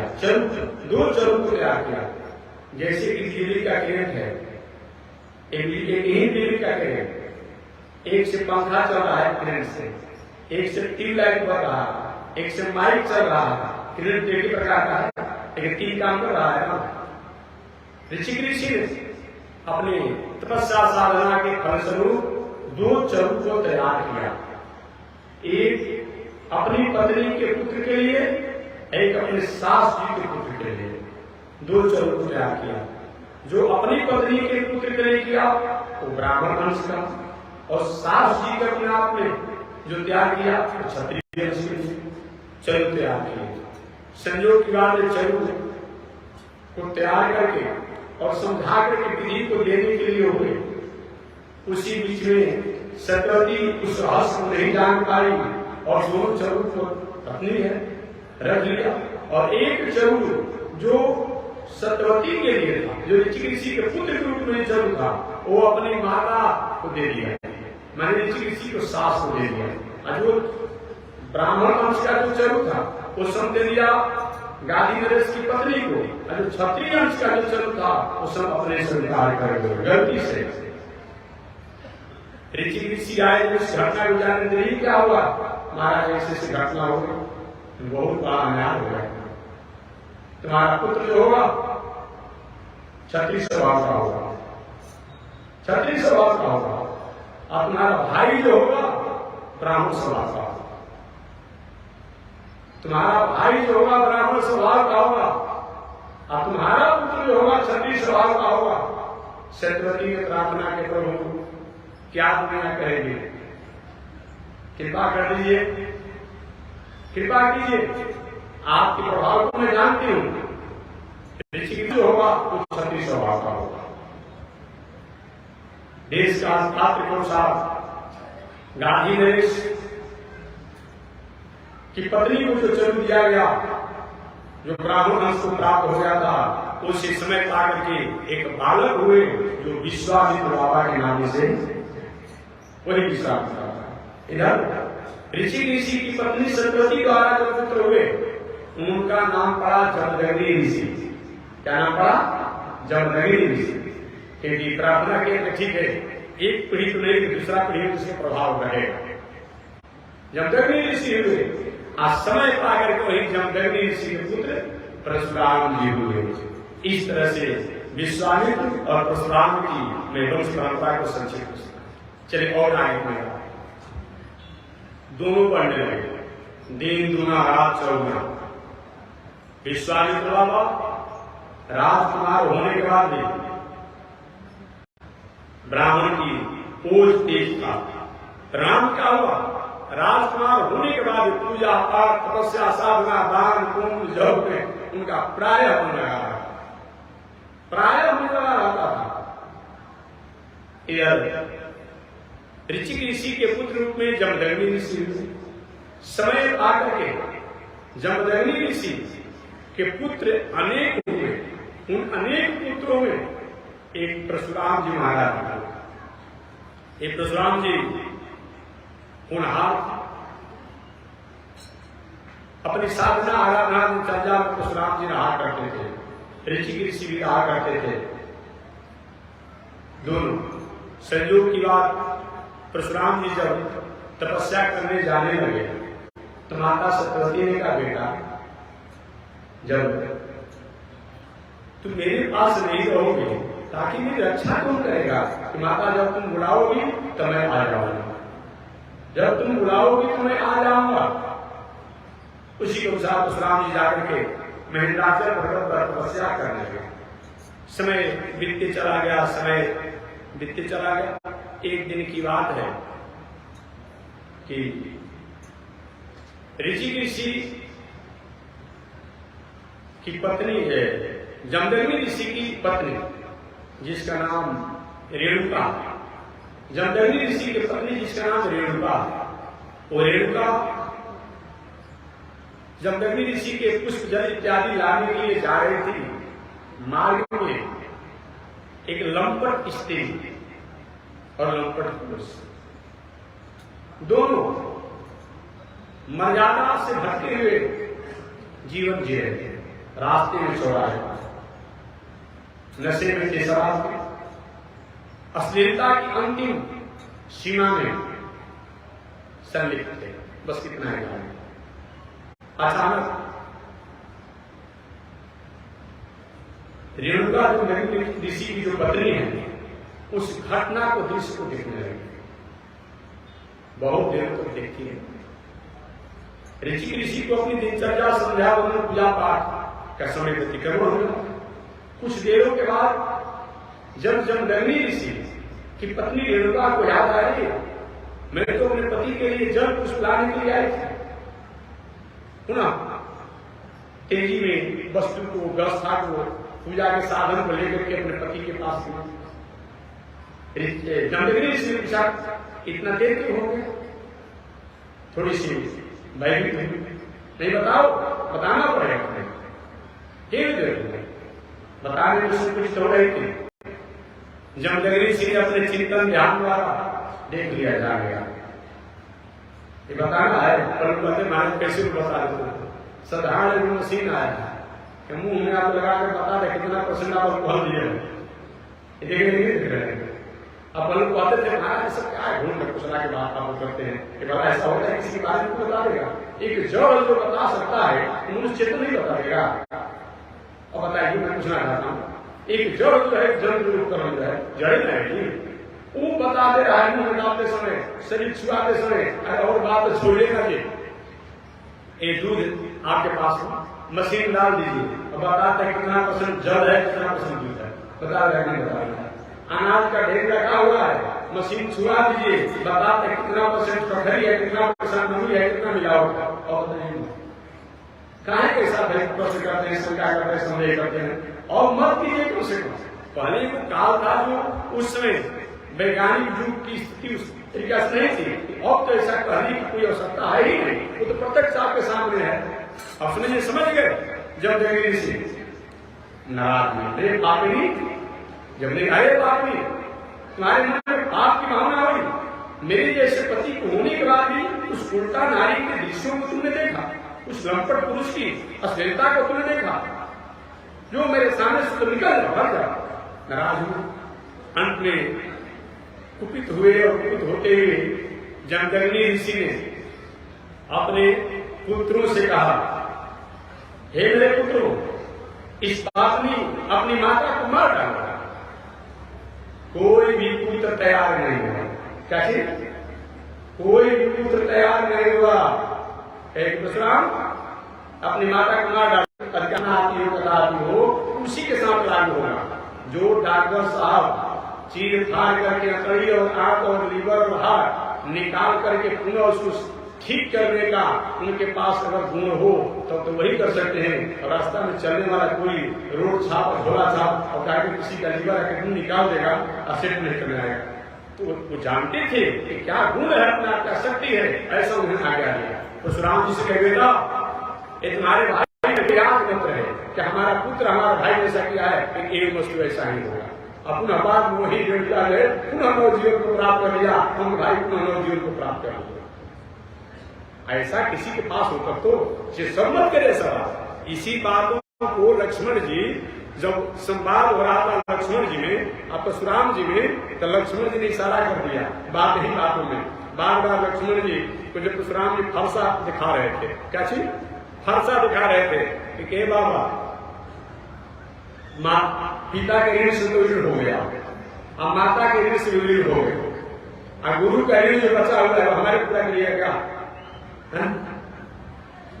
दो चरु को तैयार किया, जैसे कि बिजली का करंट है, एक बिजली का करंट, एक से पंखा चल रहा है करंट से, एक से ट्यूबलाइट बढ़ रहा है, एक से माइक चल रहा है, करंट एक प्रकार का है, लेकिन तीन काम कर रहा है ना। ऋषि ने अपने तपस्या साधना के फलस्वरूप दो चरु को तैयार किया, एक अपनी पत्नी के पुत्र के लिए, एक अपने सास जी के पुत्र के लिए, दो चरु को तैयार किया। जो अपनी पत्नी के पुत्र के लिए किया वो ब्राह्मण वंश का, और सास जी के अपने आप में जो त्याग किया तो क्षत्रिय वंश के लिए चरु तैयार किए। संयोग की बात चरु को तैयार करके और समझा करके विधि को देने के लिए हुए, उसी बीच में सत्यवती उस रहस्य को नहीं जान पाई और दोनों चरु को पत्नी है रख लिया, और एक चरु जो सत्यवती के लिए था, जो ऋषि के पुत्र के रूप में चरु था, वो अपनी माता को दे दिया, मैंने ऋषि को सास को दे दिया। जो ब्राह्मण वंश का जो चरु था वो सब दे दिया गांधी नरेश की पत्नी को, और जो क्षत्रिय वंश का जो चरु था वो सब अपने स्वीकार कर गए गलती से। ऋषि आए उस घटना को जानने नहीं क्या हुआ, महाराज ऐसे घटना हो गई, बहुत बड़ा अन्याय हो गया, तुम्हारा पुत्र जो होगा क्षत्रिय स्वभाव का होगा, क्षत्रिय स्वभाव का होगा, और तुम्हारा भाई जो होगा ब्राह्मण स्वभाव का होगा, तुम्हारा भाई जो होगा ब्राह्मण स्वभाव का होगा, और तुम्हारा पुत्र जो होगा क्षत्रिय स्वभाव का होगा। सत्यवती ने प्रार्थना के प्रभु क्या दुनिया कहेंगे, कृपा कर दीजिए, कृपा कीजिए, आपके प्रभाव को मैं जानती हूं, ऋषि जो होगा वो क्षत्रिय स्वभाव का होगा। देश का छात्र के अनुसार गांधी नरेश की पत्नी को जो चरु दिया गया, जो ब्राह्मण वंश को प्राप्त हो गया था, उसी समय पाकर के एक बालक हुए जो विश्वामित्र बाबा के नाम से वही विश्वामित्र था। इधर ऋषि की पत्नी सत्यवती द्वारा जो पुत्र हुए उनका नाम पड़ा जमदग्नि ऋषि। क्या नाम पड़ा? जमदग्नि ऋषि। क्योंकि प्रार्थना के ठीक है, एक पीढ़ी तो नहीं, दूसरा पीढ़ी में उसके प्रभाव रहेगा। जमदग्नि ऋषि हुए, आज समय पाकर के वही जमदग्नि ऋषि के पुत्र परशुराम जी हुए। इस तरह से विश्वामित्र और परशुराम की मैं वंश परंपरा को संक्षिप्त चले और आगे बढ़ा। दोनों पढ़ने लगे, दिन दूना रात चौगुना। विश्वामित्र बाबा राजकुमार होने के बाद भी ब्राह्मण की पोज तेज था। राम क्या हुआ? राजकुमार होने के बाद पूजा पाठ तपस्या साधना दान पुण्य जप में उनका प्राय होने लगा रहता था। ऋचिक ऋषि के पुत्र रूप में जमदग्नि ऋषि हुए। समय आकर के जमदग्नि ऋषि के पुत्र अनेक हुए। उन अनेक पुत्रों में एक परशुराम जी महाराज थे। एक परशुराम जी होनहार, अपनी साधना आराधना चर्चा में परशुराम जी रहा करते थे, ऋषिक ऋषि भी रहा करते थे। दोनों संयोग की बात, परशुराम जी जब तपस्या करने जाने लगे तो माता सत्यवती ने कहा, बेटा जब तुम मेरे पास नहीं रहोगे ताकि मेरी रक्षा कौन करेगा? कि माता जब तुम बुलाओगी तो मैं आ जाऊंगा, जब तुम बुलाओगी तो मैं आ जाऊंगा। उसी के अनुसार परशुराम जी जाकर के महेंद्राचल पर्वत पर तपस्या करने लगे। समय बीतते चला गया, समय बीतते चला गया। एक दिन की बात है कि ऋषिक ऋषि की पत्नी है, जमदग्नि ऋषि की पत्नी जिसका नाम रेणुका, जमदग्नि ऋषि की पत्नी जिसका नाम रेणुका, वो रेणुका जमदग्नि ऋषि के पुष्प जल इत्यादि लाने के लिए जा रही थी। मार्ग में एक लंपट स्त्री और लंपट पुरुष दोनों मर्यादा से भटके हुए जीवन जी रहे थे। रास्ते में चौराहे, नशे में थे, शराब में, अश्लीलता की अंतिम सीमा में संलिप्त थे। बस कितना ही जाने। अचानक रेणुका जो ऋषि की जो पत्नी है, उस घटना को, दृश्य को देखने लगी। बहुत देर तक देखती है। ऋषिक ऋषि को अपनी दिनचर्या, संध्या वंदन, पूजा पाठ का समय व्यतिक्रमण हुआ। कुछ देरों के बाद जब जमदग्नि ऋषि की पत्नी रेणुका को याद आ रही, मैं तो अपने पति के लिए जल पुष्प लाने के लिए आई थी, पुनः तेजी में वस्तु को, व्यवस्था को, पूजा के साधन को लेकर के अपने पति के पास जमदग्नि ऋषि ने पूछा, इतना देर क्यों हो गया? थोड़ी सी भयभीत हुई, नहीं बताओ, बताना पड़ेगा, क्यों देर हो गई? बताने में उसने कुछ तो रही थी। जमदग्नि ऋषि ने अपने चिंतन ध्यान द्वारा देख लिया, जा गया ये बताना है, परंतु कहते महाराज कैसे को बता देते? साधारण मशीन आया है कि मुंह में आप लगा कर बता दे कितना परसेंट आप फल दिए हैं, देख रहे हैं। अब लोग कहते थे महाराज सब क्या है, घूम कुशला के बात आप करते हैं कि भला ऐसा होता है, किसी के बारे में बता देगा? एक जड़ जो बता सकता है मनुष्य चेतन नहीं बता देगा। और बताइए, मैं पूछना चाहता हूँ, एक जड़ जो है, जड़ जो उपकरण जो है, जड़ नहीं, वो बता दे रहा है मुंह डालते समय, शरीर छुआते समय, और बात छोड़ेगा कि ये दूध आपके पास मशीन डाल दीजिए और बताते हैं कितना परसेंट जल है, कितना परसेंट दूध है, बता रहे नहीं बता रहे। अनाज का ढेर रखा हुआ है, मशीन छुआ दीजिए, बताते हैं कितना परसेंट कठरी है, कितना परसेंट नमी है, कितना मिलावट है, और बताइए कहा कैसा प्रश्न करते हैं, शंका करते हैं, संदेह करते हैं। और मत कीजिए कम से कम। पहले वो काल था जो उस समय वैज्ञानिक युग की स्थिति उस तरीका से नहीं थी। अब तो ऐसा कहने की कोई आवश्यकता है ही नहीं, वो तो प्रत्यक्ष आपके सामने है। अपने में समझ गए। जब जगह से नाराज नहीं, पापी जब नहीं आए पापी, तुम्हारे मन में पाप की भावना हुई, मेरे जैसे पति को होने के बाद भी उस उल्टा नारी के दृश्यों को तुमने देखा, उस लंपट पुरुष की अश्लीलता को तुमने देखा, जो मेरे सामने से तो निकल भर जा। नाराज हुए, अंत में कुपित हुए, और कुपित होते हुए जमदग्नि ऋषि ने अपने पुत्रों से कहा, हे मेरे पुत्रों, इस पापनी अपनी माता को मार डाला। कोई भी पुत्र तैयार नहीं हुआ। कैसे? कोई भी पुत्र तैयार नहीं हुआ। एक परशुराम अपनी माता को मार डाला, आती हो, बताती हो, उसी के साथ लागू होगा। जो डॉक्टर साहब चीर फाड़ करके अकड़ी और आंत और लीवर और हार्ट निकाल करके पुनः उसको ठीक करने का उनके पास अगर गुण हो तो वही कर सकते हैं। और रास्ता में चलने वाला कोई रोड छाप और झोला छाप और गाड़ी किसी का लीवर किडनी निकाल देगा, असेट नहीं करने आएगा। वो जानते थे कि क्या गुण है अपना, क्या शक्ति है, ऐसा उन्हें आज्ञा दिया। परशुराम जी से कह बेटा ये तुम्हारे भाई ने याद मत रहे कि हमारा पुत्र हमारा भाई जैसा किया है, एक वस्तु ऐसा ही होगा। अपना बात वही देवता है, पुनः नवजीवन को प्राप्त कर लिया, हम भाई पुनः नवजीवन को प्राप्त कर लिया। ऐसा किसी के पास होता तो सम्मत करे सब। इसी बातों को लक्ष्मण जी जब संवाद हो रहा था लक्ष्मण जी में और परशुराम जी में, तो लक्ष्मण जी ने इशारा कर दिया बात ही बातों में। बार बार लक्ष्मण जी को जब परशुराम जी फरसा दिखा रहे थे, क्या चीज फरसा दिखा रहे थे कि बाबा माँ पिता के ऋण से तो ऋण हो गया, अब माता के ऋण से ऋण हो गए, और गुरु का ऋण जो बचा हुआ है हमारे पूरा करिएगा क्या?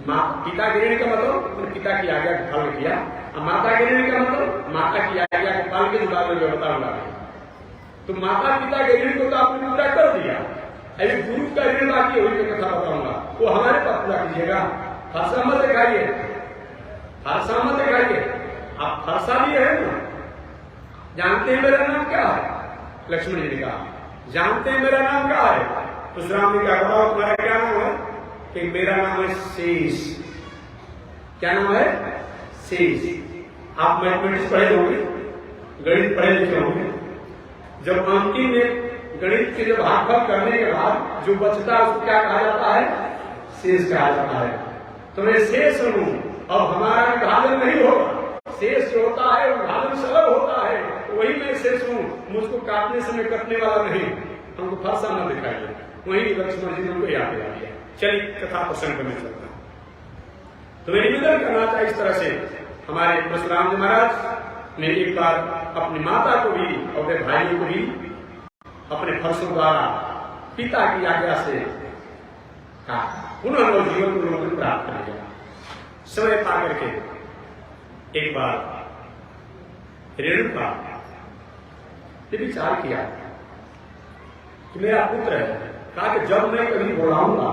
माँ पिता के ऋण का मतलब पिता की आज्ञा का पालन किया, और माता के ऋण का मतलब माता की आज्ञा के पालन के बाद में बता हुआ है। तो माता पिता के ऋण को तो आपने पूरा कर दिया, अभी गुरु का ऋण बाकी हुई कथा बताऊंगा, वो हमारे पास पूरा कीजिएगा। फरसा मत दिखाइए, फरसा मत दिखाइए, आप फरसा भी है ना। जानते हैं मेरा नाम क्या है? लक्ष्मण जी ने कहा जानते हैं मेरा नाम क्या है? परशुराम ने कहा बताओ तुम्हारा क्या नाम है? कि मेरा नाम है शेष। क्या नाम है? शेष। आप मैथमेटिक्स पढ़े होंगे, गणित पढ़े लिखे होंगे। जब अंतिम में गणित के जब भागफल करने के बाद जो बचता है उसको क्या कहा जाता है? शेष कहा जाता है। तो मैं शेष हूं, अब हमारा विभाजन नहीं होगा। शेष जो होता है विभाजन सुलभ होता है, वही मैं शेष हूं, मुझको काटने से मैं कटने वाला नहीं। हमको फरसा न दिखाइए। वही लक्ष्मण जी ने उनको याद दिला दिया। चलिए कथा प्रसंग में चलता हूं। तो मैं निवेदन करना चाहता इस तरह से हमारे परशुराम जी महाराज ने एक बार अपनी माता को भी और अपने भाइयों को भी अपने फरसों द्वारा पिता की आज्ञा से कहा पुनः नवजीवन को लोगों ने प्राप्त कर लिया। समय पा करके एक बार रेणुका ने विचार किया कि मेरा पुत्र है, कहा कि जब मैं कभी बुलाऊंगा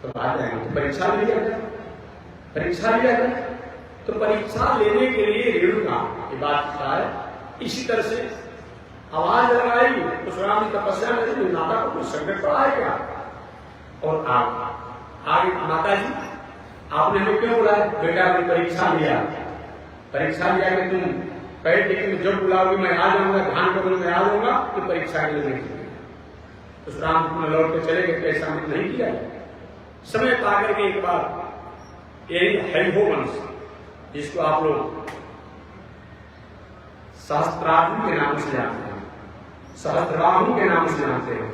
तो आ जाएंगे, तो परीक्षा लिया जाए, परीक्षा लिया जाए। तो परीक्षा लेने के लिए रेणुका की बात है। इसी तरह से आवाज लगाई परशुराम की तपस्या में, माता को कुछ संकट पड़ा है क्या? और आप आगे माता जी आपने हमें क्यों बुलाया? बेटा आपने परीक्षा लिया, परीक्षा लिया कि तुम कहे थे कि जब बुलाओगे मैं आ जाऊंगा, ध्यान करूंगा मैं आ जाऊंगा, तो परीक्षा के लिए नहीं। परशुराम अपना लौट के चले गए, ऐसा नहीं किया। समय पा करके एक बार यही हैभो वंश जिसको आप लोग सहस्त्रार्जुन के नाम से जानते हैं, सहस्त्रबाहु के नाम से जानते हैं,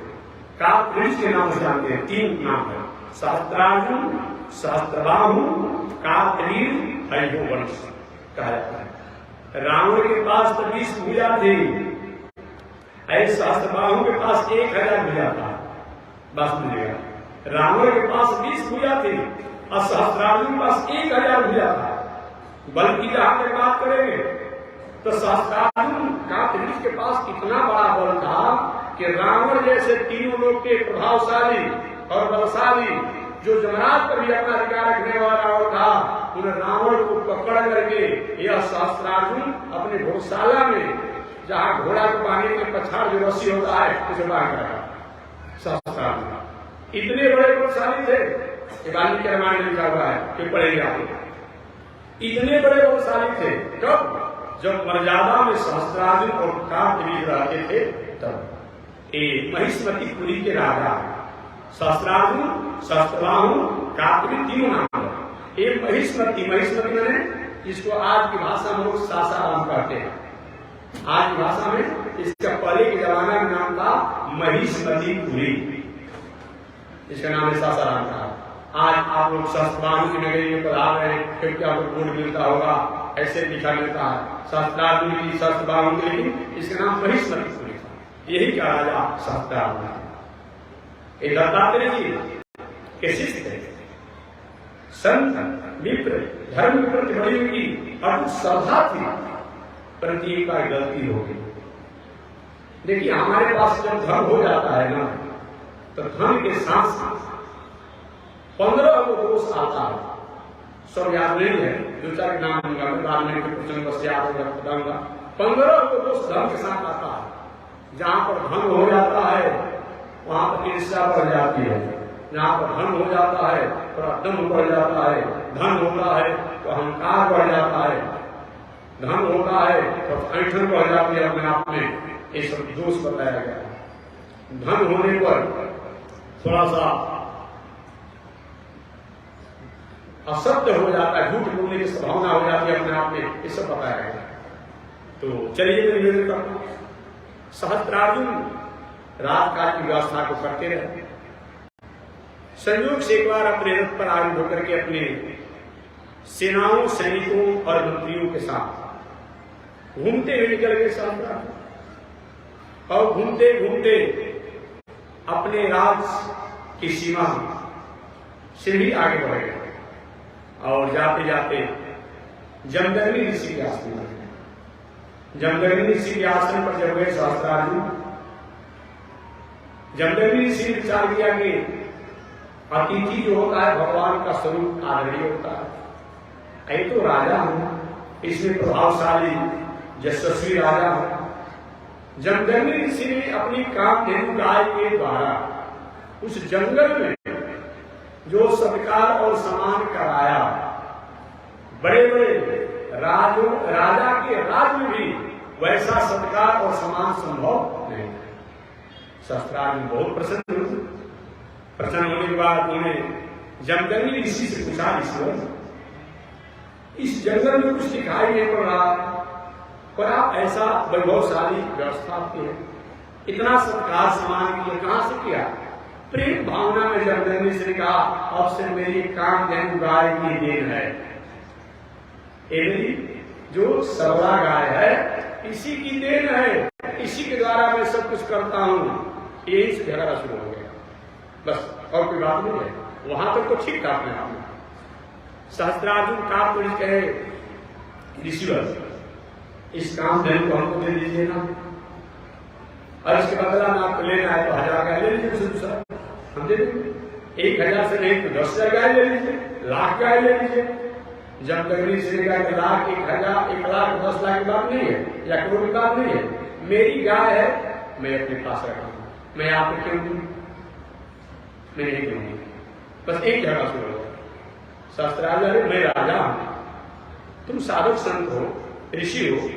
काकवृष के नाम से जानते हैं, तीन नाम है सहस्त्रार्जुन, सहस्त्रबाहु, काकवीर, हैभो वंश कहा जाता है। रावण के पास तो 20 भुजा थी, ऐसे सहस्त्रबाहु के पास 1000 भुजा था। बस मिलेगा, रावण के पास 20 भुजा थी और सहस्त्रार्जुन के पास 1000 भुजा था। बल की जहां तक बात करेंगे तो सहस्त्रार्जुन का के पास इतना बड़ा बल था कि रावण जैसे तीनों लोग के प्रभावशाली और बलशाली जो जमराज पर भी अपना अधिकार रखने वाला रावण था, उन रावण को पकड़ करके यह सहस्त्रार्जुन अपने घोड़शाला में, जहां घोड़ा को बांधने के पछाड़ जो रस्सी होता है उसे बांध रखा। सहस्त्रार्जुन इतने बड़े बलशाली थे कि वाल्मीकि रामायण में लिखा हुआ है कि पढ़ेंगे आप। इतने बड़े बलशाली थे कब? जब मर्यादा में सहस्त्रार्जुन और काकवीर रहते थे तब। ये महिष्मतीपुरी के राजा सहस्त्रार्जुन, सहस्त्रबाहु, काकवीर तीनों नाम है। एक महिष्मती, महिष्मती मैंने इसको आज की भाषा में लोग सासाराम कहते हैं। आज की भाषा में इसका पहले के जमाना में नाम था महिष्मतीपुरी, इसका नाम है सासाराम का। आज आप लोग सहस्त्रबाहु की नगरी में पधार रहे हैं, क्योंकि आपको बोर्ड मिलता होगा, ऐसे लिखा मिलता है सहस्त्रार्जुन की, सहस्त्रबाहु की, लेकिन इसका नाम महिष्मतीपुरी था। यही का राजा सहस्त्रार्जुन। एक दत्तात्रेय जी के शिष्य थे, संत मित्र, धर्म के प्रति बड़ी उनकी अटूट श्रद्धा थी, परंतु एक बार गलती हो गई। देखिए हमारे पास जब धन हो जाता है ना, तो धन के साथ साथ 15 को दोष आता है। सब याद नहीं है, दो चार नाम दूंगा मैं बाद में, प्रसंग बस याद होगा बताऊंगा। 15 को दोष धन के साथ आता है। जहां पर धन हो जाता है वहां पर ईर्ष्या बढ़ जाती है, जहां पर धन हो जाता है थोड़ा दम बढ़ जाता है, धन होता है तो अहंकार बढ़ जाता है, धन होता है तो ऐंठन बढ़ जाती है अपने आप में। ये सब दोष बताया गया है। धन होने पर थोड़ा सा असत्य हो जाता है, झूठ बोलने की संभावना हो जाती है अपने आप में, ये सब बताया गया। तो चलिए मैं निवेदन करता हूं, सहस्त्रार्जुन रात काल की व्यवस्था को करते रहे। संयोग से एक बार अपने रथ पर आरूढ़ होकर के अपने सेनाओं, सैनिकों और मंत्रियों के साथ घूमते हुए निकल गए सहस्त्रार्जुन, और घूमते घूमते अपने राज की सीमा से भी आगे बढ़ गए, और जाते जाते जमदग्नि ऋषि के आसन पर गए। जमदग्नि ऋषि के आसन पर जब गए सहस्त्रार्जुन, जमदग्नि ऋषि ने विचार किया कि अतिथि जो होता है भगवान का स्वरूप आदरणीय होता है। ये तो राजा हूं, इसमें प्रभावशाली यशस्वी राजा हूं। जमदग्नि ऋषि ने अपनी कामधेनु गाय के द्वारा उस जंगल में जो सत्कार और सम्मान कराया, बड़े बड़े राजा के राज में भी वैसा सत्कार और सम्मान संभव नहीं। सहस्त्रार्जुन बहुत प्रसन्न होने के बाद उन्हें जमदग्नि ऋषि से पूछा, ईश्वर इस जंगल में कुछ दिखाई नहीं पड़ रहा, पर आप ऐसा वैभवशाली व्यवस्था की है, इतना सत्कार सम्मान किया, कहां से किया? प्रेम भावना में जमदग्नि ऋषि ने कहा, अब से मेरी कामधेनु गाय की देन है, जो सबला गाय है इसी की देन है, इसी के द्वारा मैं सब कुछ करता हूं। यही से झगड़ा शुरू हो गया, बस और कोई बात नहीं है। वहां तक तो ठीक था अपने आप में। सहस्त्रार्जुन काम पुलिस कहे, ऋषिवर इस कामधेनु को हमको दे दीजिए ना, और इसके बदला में आपको लेना है तो 1000 गाय ले लीजिए, दूसरा हम दे देंगे। 1000 से नहीं तो 10,000 गाय ले लीजिए, 1,00,000 गाय ले लीजिए। जमदग्नि ऋषि ने कहा 1,00,000, 1,000, 1,00,000, 10,00,000 की बात नहीं है, या करोड़ की बात नहीं है। मेरी गाय है, मैं अपने पास रखा हूं, मैं आपको क्यों दूं? मैं नहीं दूंगी। बस एक झगड़ा शुरू हो। सहस्त्रार्जुन, मैं राजा हूं, तुम साधक संत हो, ऋषि हो,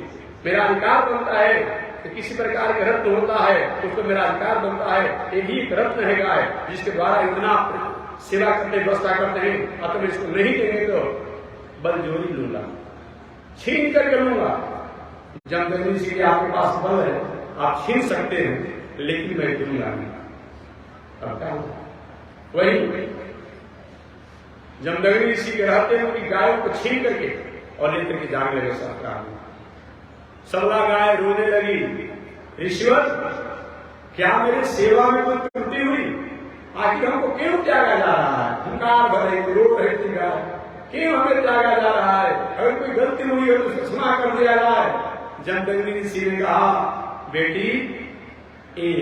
मेरा अधिकार बनता है कि किसी प्रकार का रत्न होता है तो उसको मेरा अधिकार बनता है। एक ही रत्न है गाय, जिसके द्वारा इतना सेवा करते व्यवस्था करते हैं, अतः मैं इसको नहीं देंगे तो बलजोरी लूंगा, छीन करके लूंगा। जमदग्नि ऋषि के आपके पास बल है, आप छीन सकते हैं, लेकिन मैं दूंगा नहीं। वही जमदग्नि ऋषि के रहते हैं उनकी गायों को छीन करके और लेकर के जाने लगे सहस्त्रार्जुन। सबला गाय रोने लगी, ऋषिवर क्या मेरे सेवा में कोई त्रुटि हुई? आखिर हमको क्यों त्यागा जा रहा है? हुंकार भरे रो रहे गाय, क्यों हमें त्यागा जा रहा है? अगर कोई गलती हुई है तो उसको क्षमा कर दिया जाए। जमदग्नि ऋषि ने कहा, बेटी ये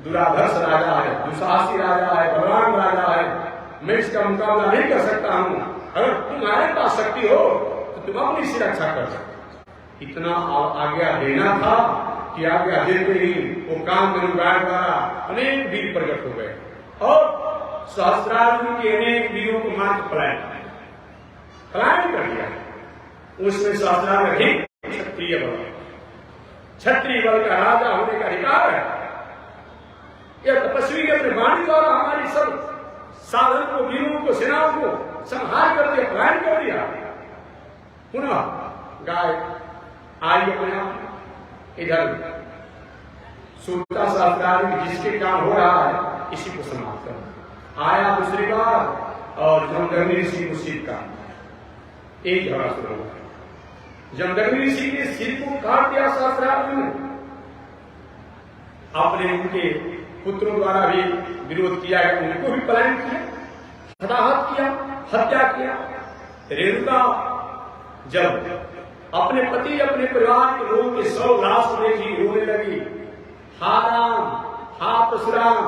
दुराधर्ष राजा है, दुशासी राजा है, भगवान राजा है, मैं इसका मुकाबला नहीं कर सकता हूं। अगर तुम्हारे पास शक्ति हो तो तुम अपनी से रक्षा कर सकते। इतना आज्ञा देना था कि आज्ञा देते ही वो कामधेनु गाय द्वारा अनेक वीर प्रकट हो गए, और सहस्त्रार्जुन के अनेक वीरों को मार के पलायन कर दिया। उसमें सहस्त्रार्जुन ठीक क्षत्रिय बल, क्षत्रिय बल का राजा होने का अधिकार है। यह तपस्वी के अपने वाणी द्वारा हमारी सब साधन को, वीरों को, सेनाओं को संहार कर दिया, पलायन कर दिया। पुनः गाय आई अपने आप इधर सूता सहस्त्रार्जुन जिसके काम हो रहा है इसी को समाप्त कर आया दूसरी बार, और जमदग्नि ऋषि को सिर का एक झगड़ा शुरू हुआ। जमदग्नि ऋषि के सिर को काट दिया सहस्त्रार्जुन ने। अपने उनके पुत्रों द्वारा भी विरोध किया है, उनको भी पलायन किया, हताहत किया, हत्या किया। रेणुका जब अपने पति, अपने परिवार के लोगों के 100 लाश देखी, रोने लगी, हा राम, हा परशुराम,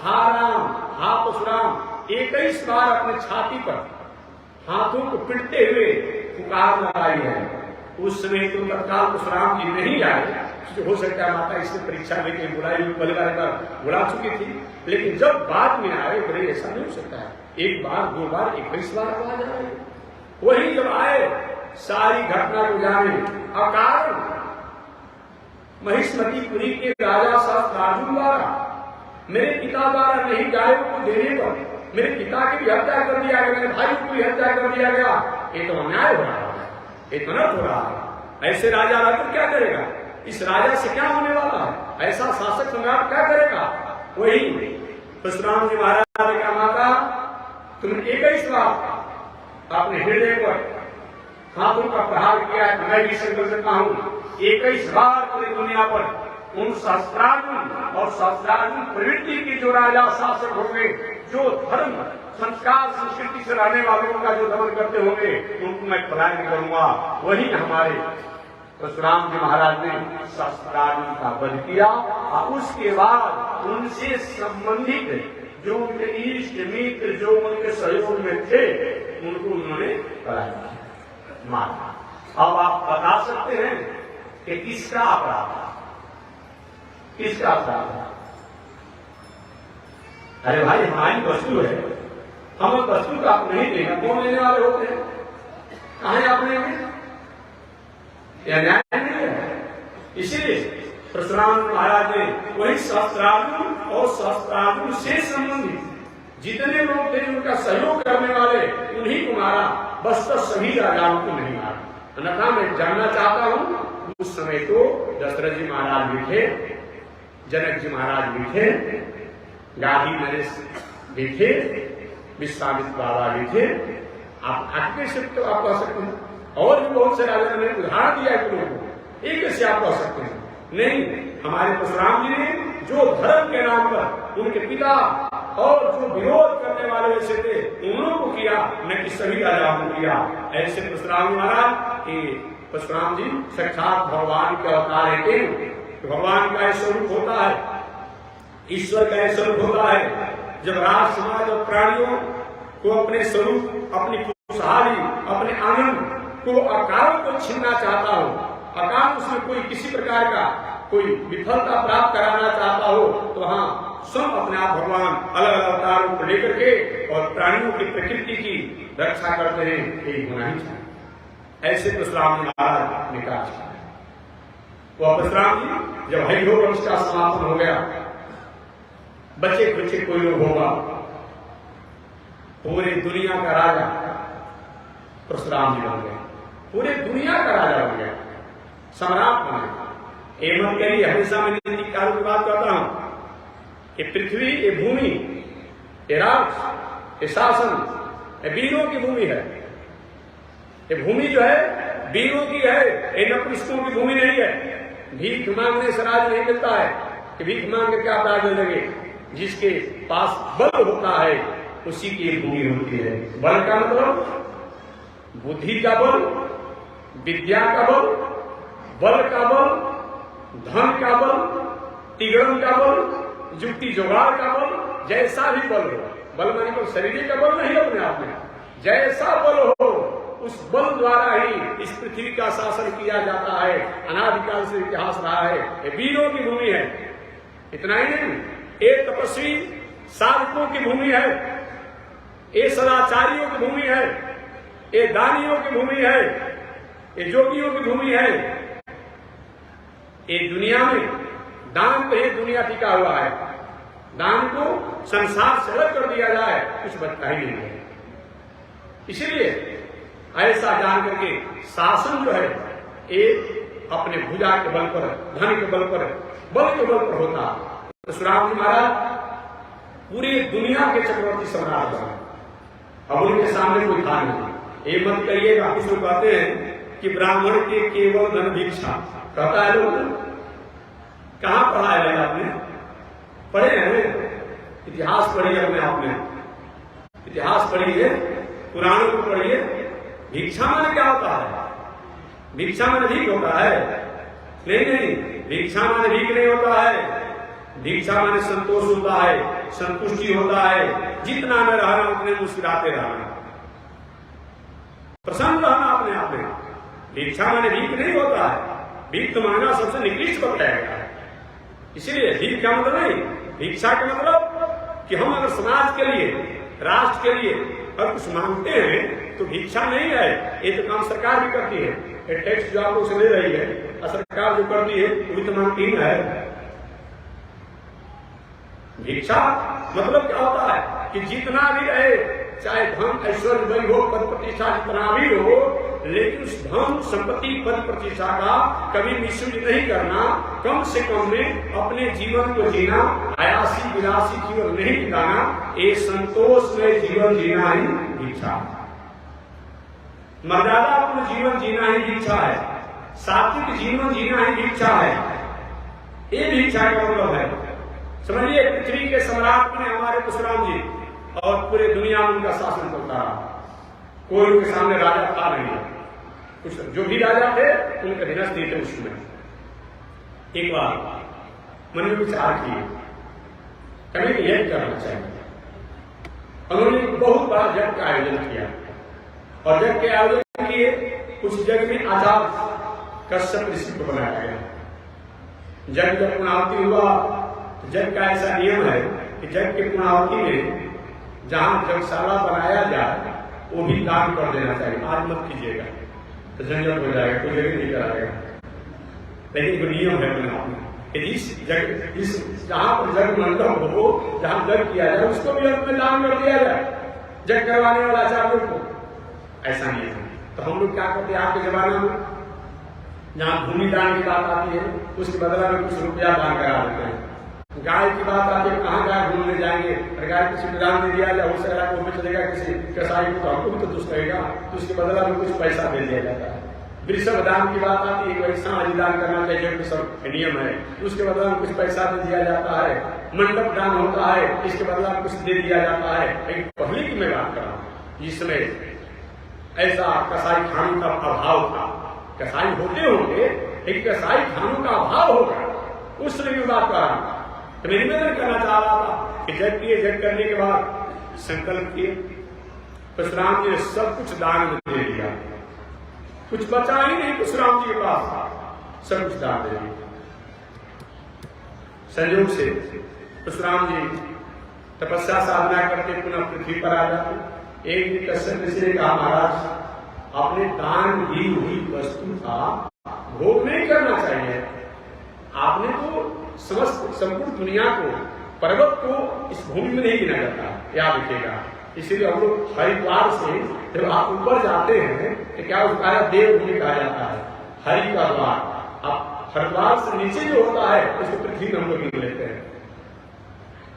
हा राम, हा परशुराम। 21 बार अपने छाती पर हाथों को पीटते हुए पुकार लगाई है, उस समय तो तत्काल परशुराम जी नहीं आए, हो सकता है माता इससे परीक्षा लेके बुलाई बुला चुकी थी, लेकिन जब बाद में आए बोले ऐसा नहीं हो सकता है, एक बार 2 बार 21 बार आवाज आ रही। वही जब आए सारी घटना को जाने, अकारण महिष्मतीपुरी के राजा सहस्त्रार्जुन द्वारा मेरे पिता द्वारा नहीं गायों को देने पर मेरे पिता की भी हत्या कर दिया गया, मेरे भाई की भी हत्या कर दिया गया, ये तो अन्याय हो रहा है, ये तो अनर्थ हो रहा है। ऐसे राजा रहकर क्या करेगा, इस राजा से क्या होने वाला है, ऐसा शासक सम्राट क्या करेगा। वही परशुराम जी महाराज ने कहा माता तुम 21 बार अपने हृदय पर हाथों का प्रहार किया है, मैं भी संकल्प करता हूं 21 बार पूरी दुनिया पर उन सहस्त्रार्जुन और सहस्त्रार्जुन प्रवृत्ति के जो राजा शासक होंगे, जो धर्म संस्कार संस्कृति से रहने वालों का जो दमन करते होंगे, उनको मैं पलायन करूंगा। वही हमारे परशुराम जी महाराज ने सहस्त्रार्जुन का वध किया और उसके बाद उनसे संबंधित जो उनके इष्ट मित्र जो उनके सहयोग में थे उनको उन्होंने पलायन किया, मारा। अब आप बता सकते हैं कि किसका अपराध था, किसका अपराध था। अरे भाई हमारी वस्तु है, हम उस वस्तु का आप नहीं देना, कौन लेने वाले होते हैं, कहा आपने न्याय नहीं है। इसीलिए परशुराम महाराज ने वही सहस्त्रार्जुन और सहस्त्रार्जुन से संबंधित जितने लोग थे उनका सहयोग करने वाले उन्हीं को मारा, बस तो सभी राजाओं को नहीं मारा। अन्यथा मैं जानना चाहता हूं उस समय तो दशरथ जी महाराज भी थे, जनक जी महाराज भी थे, गांधी नरेश भी थे, विश्वामित्र बाबा भी थे। आप आगे से तो आप कह सकते हैं, और भी बहुत से राजा ने उदाहरण दिया है लोगों को, एक से आप कह सकते हैं नहीं। हमारे परशुराम जी ने जो धर्म के नाम पर उनके पिता और जो विरोध करने वाले ऐसे थे उन्होंने को किया, न कि सभी राजाओं को किया। ऐसे परशुराम महाराज परशुराम जी साक्षात भगवान के अवतार है, भगवान का स्वरूप होता है, ईश्वर का स्वरूप होता है। जब राज समाज और प्राणियों को अपने स्वरूप, अपनी खुशहाली, अपने आनंद को अकारण को छीनना चाहता हो, अकारण उसमें कोई किसी प्रकार का कोई विफलता प्राप्त कराना चाहता हो, तो वहां सब अपने आप भगवान अलग अलग अवतारों को लेकर के और प्राणियों की प्रकृति की रक्षा करते हैं, यही होना ही चाहिए। ऐसे परशुराम महाराज ने कहा। वह परशुराम जी जब हरिभोग वंश का समापन हो गया, बच्चे बच्चे कोई लोग होगा, पूरी दुनिया का राजा परशुराम जी बन गए, पूरे दुनिया का राजा बन गया, सम्राट बन गया। एवं के लिए हमेशा मैं नीतिकारों की बात करता हूं कि पृथ्वी, ये भूमि, ये राज, ये शासन, ये वीरों की भूमि है। ये भूमि जो है वीरों की है, ये नपुंसकों की भूमि नहीं है। भीख मांगने से राज नहीं मिलता है कि भीख मांग के क्या राज लगे। जिसके पास बल होता है उसी की भूमि होती है। बल का मतलब बुद्धि का बल, विद्या का बल, बल का बल, धन का बल, तिगड़न का बल, युक्ति जुगाड़ का बल, जैसा भी बल हो। बल माने को शरीर का बल नहीं अपने आप में, जैसा बल हो उस बल द्वारा ही इस पृथ्वी का शासन किया जाता है। अनादिकाल से इतिहास रहा है, ये वीरों की भूमि है। इतना ही नहीं, ये तपस्वी साधकों की भूमि है, ये सदाचारियों की भूमि है, ये दानियों की भूमि है, ये योगियों की भूमि है। ये दुनिया में दान पे दुनिया टिका हुआ है। दान को संसार से अलग कर दिया जाए कुछ बचता ही नहीं है। इसीलिए ऐसा जान करके शासन जो है एक अपने भुजा के बल पर, धन के बल पर, बल के बल पर होता। परशुराम जी महाराज पूरी दुनिया के चक्रवर्ती सम्राट बने। अब उनके सामने कोई था नहीं। ये मत कहिएगा, कुछ लोग कहते हैं कि ब्राह्मण के केवल धन भिक्षा कहता है लोग। कहाँ पढ़ा है आपने? पढ़े हैं? इतिहास पढ़िए अपने आपने, इतिहास पढ़िए, पुराणों को पढ़िए। भिक्षा माने क्या होता है? भिक्षा माने भीख होता है? नहीं नहीं, भिक्षा माने भीख नहीं होता है। भिक्षा माने संतोष होता है, संतुष्टि होता है। जितना में रहना उतने मुस्कुराते रहना, प्रसन्न रहना अपने आप में, भिक्षा माने भीख नहीं होता है, भीख तो मांगना सबसे निकृष्ट बताया गया है। इसीलिए भीख का मतलब नहीं, भिक्षा का मतलब कि हम अगर समाज के लिए, राष्ट्र के लिए और कुछ मांगते हैं तो भिक्षा नहीं है। ये तो काम सरकार भी करती है, ये टैक्स जो आप लोग से ले रही है और सरकार जो करती है वो भी तो मांगती है। भिक्षा मतलब क्या होता है कि जितना भी रहे, चाहे धन ऐश्वर्य वही हो, पद प्रतिष्ठा जितना भी हो, लेकिन उस धन संपत्ति पद प्रतिष्ठा का कभी मिसयूज नहीं करना, कम से कम में अपने जीवन को जीना, आयासी विलासी जीवन नहीं बिताना, ये संतोष में जीवन जीना ही भिक्षा। मर्यादापूर्ण जीवन जीना ही भिक्षा है, सात्विक जीवन जीना ही भिक्षा है। ये भिक्षा का मतलब है। समझिए, पृथ्वी के सम्राट ने हमारे परशुराम जी और पूरे दुनिया में उनका शासन चलता रहा, कोई उनके सामने राजा था नहीं। कुछ जो भी राजा थे उनके अधीनस्थ थे। उसमें एक बार मन में विचार किए कभी यज्ञ करना चाहिए। उन्होंने बहुत बड़ा यज्ञ का आयोजन किया और यज्ञ के आयोजन किए। कुछ यज्ञ में आचार्य कश्यप ऋषि को बनाया गया। यज्ञ जब पूर्णाहुति हुआ, यज्ञ का ऐसा नियम है कि यज्ञ की पूर्णाहुति में जहां यज्ञशाला बनाया जाए वो भी दान कर देना चाहिए। आज मत कीजिएगा तो झंझट हो जाएगा, कोई जगह नहीं कराएगा। लेकिन जो नियम है जहां पर यज्ञ मंडप हो, जहां यज्ञ किया जाए उसको भी अपने दान कर दिया जाए, यज्ञ करवाने वाला आचार्यों को। ऐसा नहीं है तो हम लोग क्या करते हैं आज के जमाने में, जहां भूमि दान की बात आती है उसके बदला में कुछ रुपया दान करा देते हैं। गाय की बात आती है, कहाँ गाय घूमने जाएंगे, अगर गाय किसी को दान दे दिया जाए, हो सकता है वो चलेगा किसी कसाई को, तो हमको भी तो दुष्ट रहेगा, तो उसके बदला में कुछ पैसा दे दिया जाता है। वृषभ दान की बात आती है, वैसा दान करना चाहिए, सब नियम है, उसके बदला में कुछ पैसा दे दिया जाता है। मंडप दान होता है, इसके बदला में कुछ दे दिया जाता है। लेकिन पहले की मैं बात कर रहा हूँ जिसमें ऐसा कसाई खानों का अभाव था। कसाई होते होंगे लेकिन कसाई खानों का अभाव होगा, उस समय की बात कर रहा हूं। तो मैं निवेदन करना चाह रहा था कि जब किए, जब करने के बाद संकल्प किए, परशुराम जी ने सब कुछ दान में दे दिया, कुछ बचा ही नहीं परशुराम जी के पास, सब कुछ दान दे दिया। संयोग से परशुराम जी तपस्या साधना करके पुनः पृथ्वी पर आ जाते। एक दिन कश्यप ऋषि ने कहा, महाराज आपने दान दी हुई वस्तु का भोग नहीं करना चाहिए, आपने तो समस्त संपूर्ण दुनिया को, पर्वत को इस भूमि में नहीं गिना जाता, याद रखिएगा। इसीलिए हम लोग हरिद्वार से जब आप ऊपर जाते हैं तो क्या उसका देवभूमि कहा जाता है, हरि का द्वार। आप हरिद्वार से नीचे जो होता है उसको पृथ्वी में हम लोग गिन लेते हैं।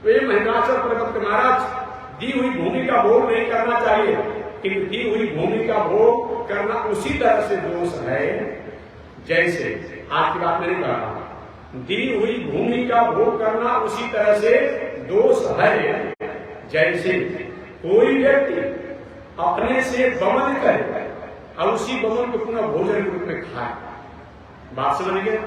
तो ये महिमाचल पर्वत के महाराज दी हुई भूमि का भोग नहीं करना चाहिए, क्योंकि दी हुई भूमि का भोग करना उसी तरह से दोष है जैसे, आज की बात नहीं कर रहा, दी हुई भूमि का भोग करना उसी तरह से दोष है जैसे कोई व्यक्ति अपने से बमन करे और उसी बमन को पुनः भोजन के रूप में खाए। बात समझ गए?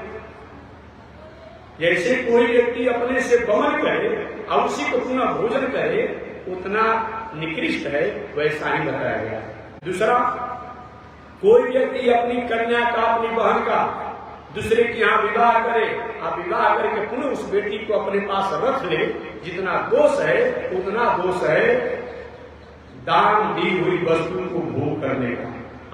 जैसे कोई व्यक्ति अपने से बमन करे और उसी को पुनः भोजन करे, उतना निकृष्ट है, वैसा ही बताया गया। दूसरा, कोई व्यक्ति अपनी कन्या का, अपनी बहन का दूसरे के यहाँ विवाह करे, आप विवाह करके पुनः उस बेटी को अपने पास रख ले, जितना दोष है उतना दोष है दान दी हुई वस्तु को भोग करने का।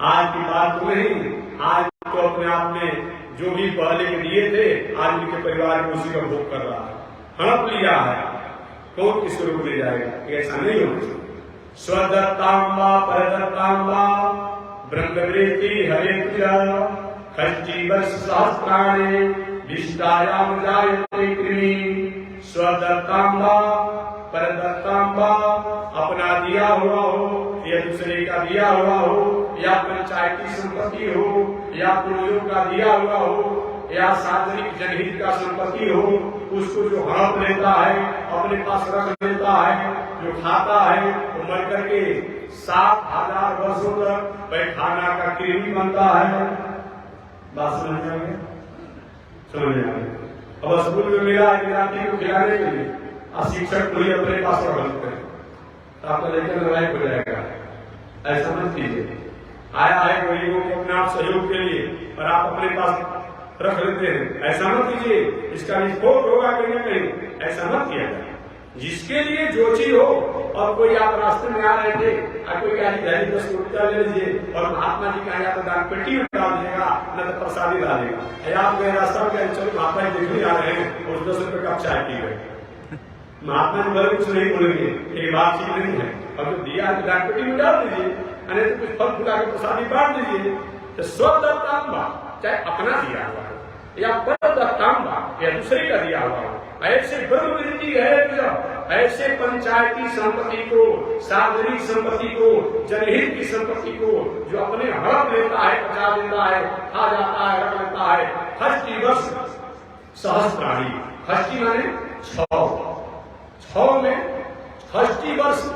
आज की बात तो नहीं, आज तो अपने आप में जो भी पहले के दिए थे आज उनके परिवार में उसी का भोग कर रहा है, हड़प लिया है, कौन किसको रोक ले जाएगा? ऐसा नहीं होना। स्वदत्तांबा परदत्तांबा ब्रह्मवेति हरे पूजा खज्जीवस सहस्राणे विष्टायाम जायते कृमि। स्वदत्तांबा परदत्तांबा, अपना दिया हुआ हो या दूसरे का दिया हुआ हो, या पंचायती संपत्ति हो या पुरोहित का दिया हुआ हो या सार्वजनिक जनहित का संपत्ति हो, उसको जो हड़प लेता है, अपने पास रख लेता है, जो खाता है, वो मर करके 7,000 वर्षों तक पैखाना का कृमि बनता है। बात समझ में आ गया? समझ में आ गया। अब स्कूल में मिला विद्यार्थी को खिलाने के लिए और शिक्षक को ही अपने पास रख लेते हैं, तो आपका लेकर लड़ाई हो जाएगा। ऐसा मत कीजिए। आया है गरीबों के अपने आप सहयोग के लिए और आप अपने पास रख लेते हैं, ऐसा मत कीजिए, इसका विस्फोट होगा कहीं ना कहीं, ऐसा मत किया जाए। जिसके लिए जो चीज हो, और कोई आप रास्ते में आ रहे थे और कोई कहा 10 ले लीजिए और महात्मा जी कहा या तो दान पेटी में डाल दीजिएगा न तो प्रसादी डालेगा, आप गए रास्ता में कहे चलो महात्मा जी देखने आ रहे हैं और 10 रुपए का चाय पी गए, महात्मा जी भले कुछ नहीं बोलेंगे, ये बात ठीक नहीं है। और जो दिया तो दान पेटी में डाल दीजिए, अरे तो कुछ फल फुला के प्रसादी बांट दीजिए। तो स्वदत्तांबा चाहे अपना दिया हुआ हो या परदत्तांबा या दूसरे का दिया हुआ हो, ऐसे ब्रह्मवृत्ति है, ऐसे पंचायती संपत्ति को, सार्वजनिक संपत्ति को, जनहित की संपत्ति को जो अपने हड़प लेता है, बचा देता है, खा जाता है, रख लेता है। षष्ठी वर्ष सहस्त्राणी, षष्ठी माने 6 में षष्ठी वर्ष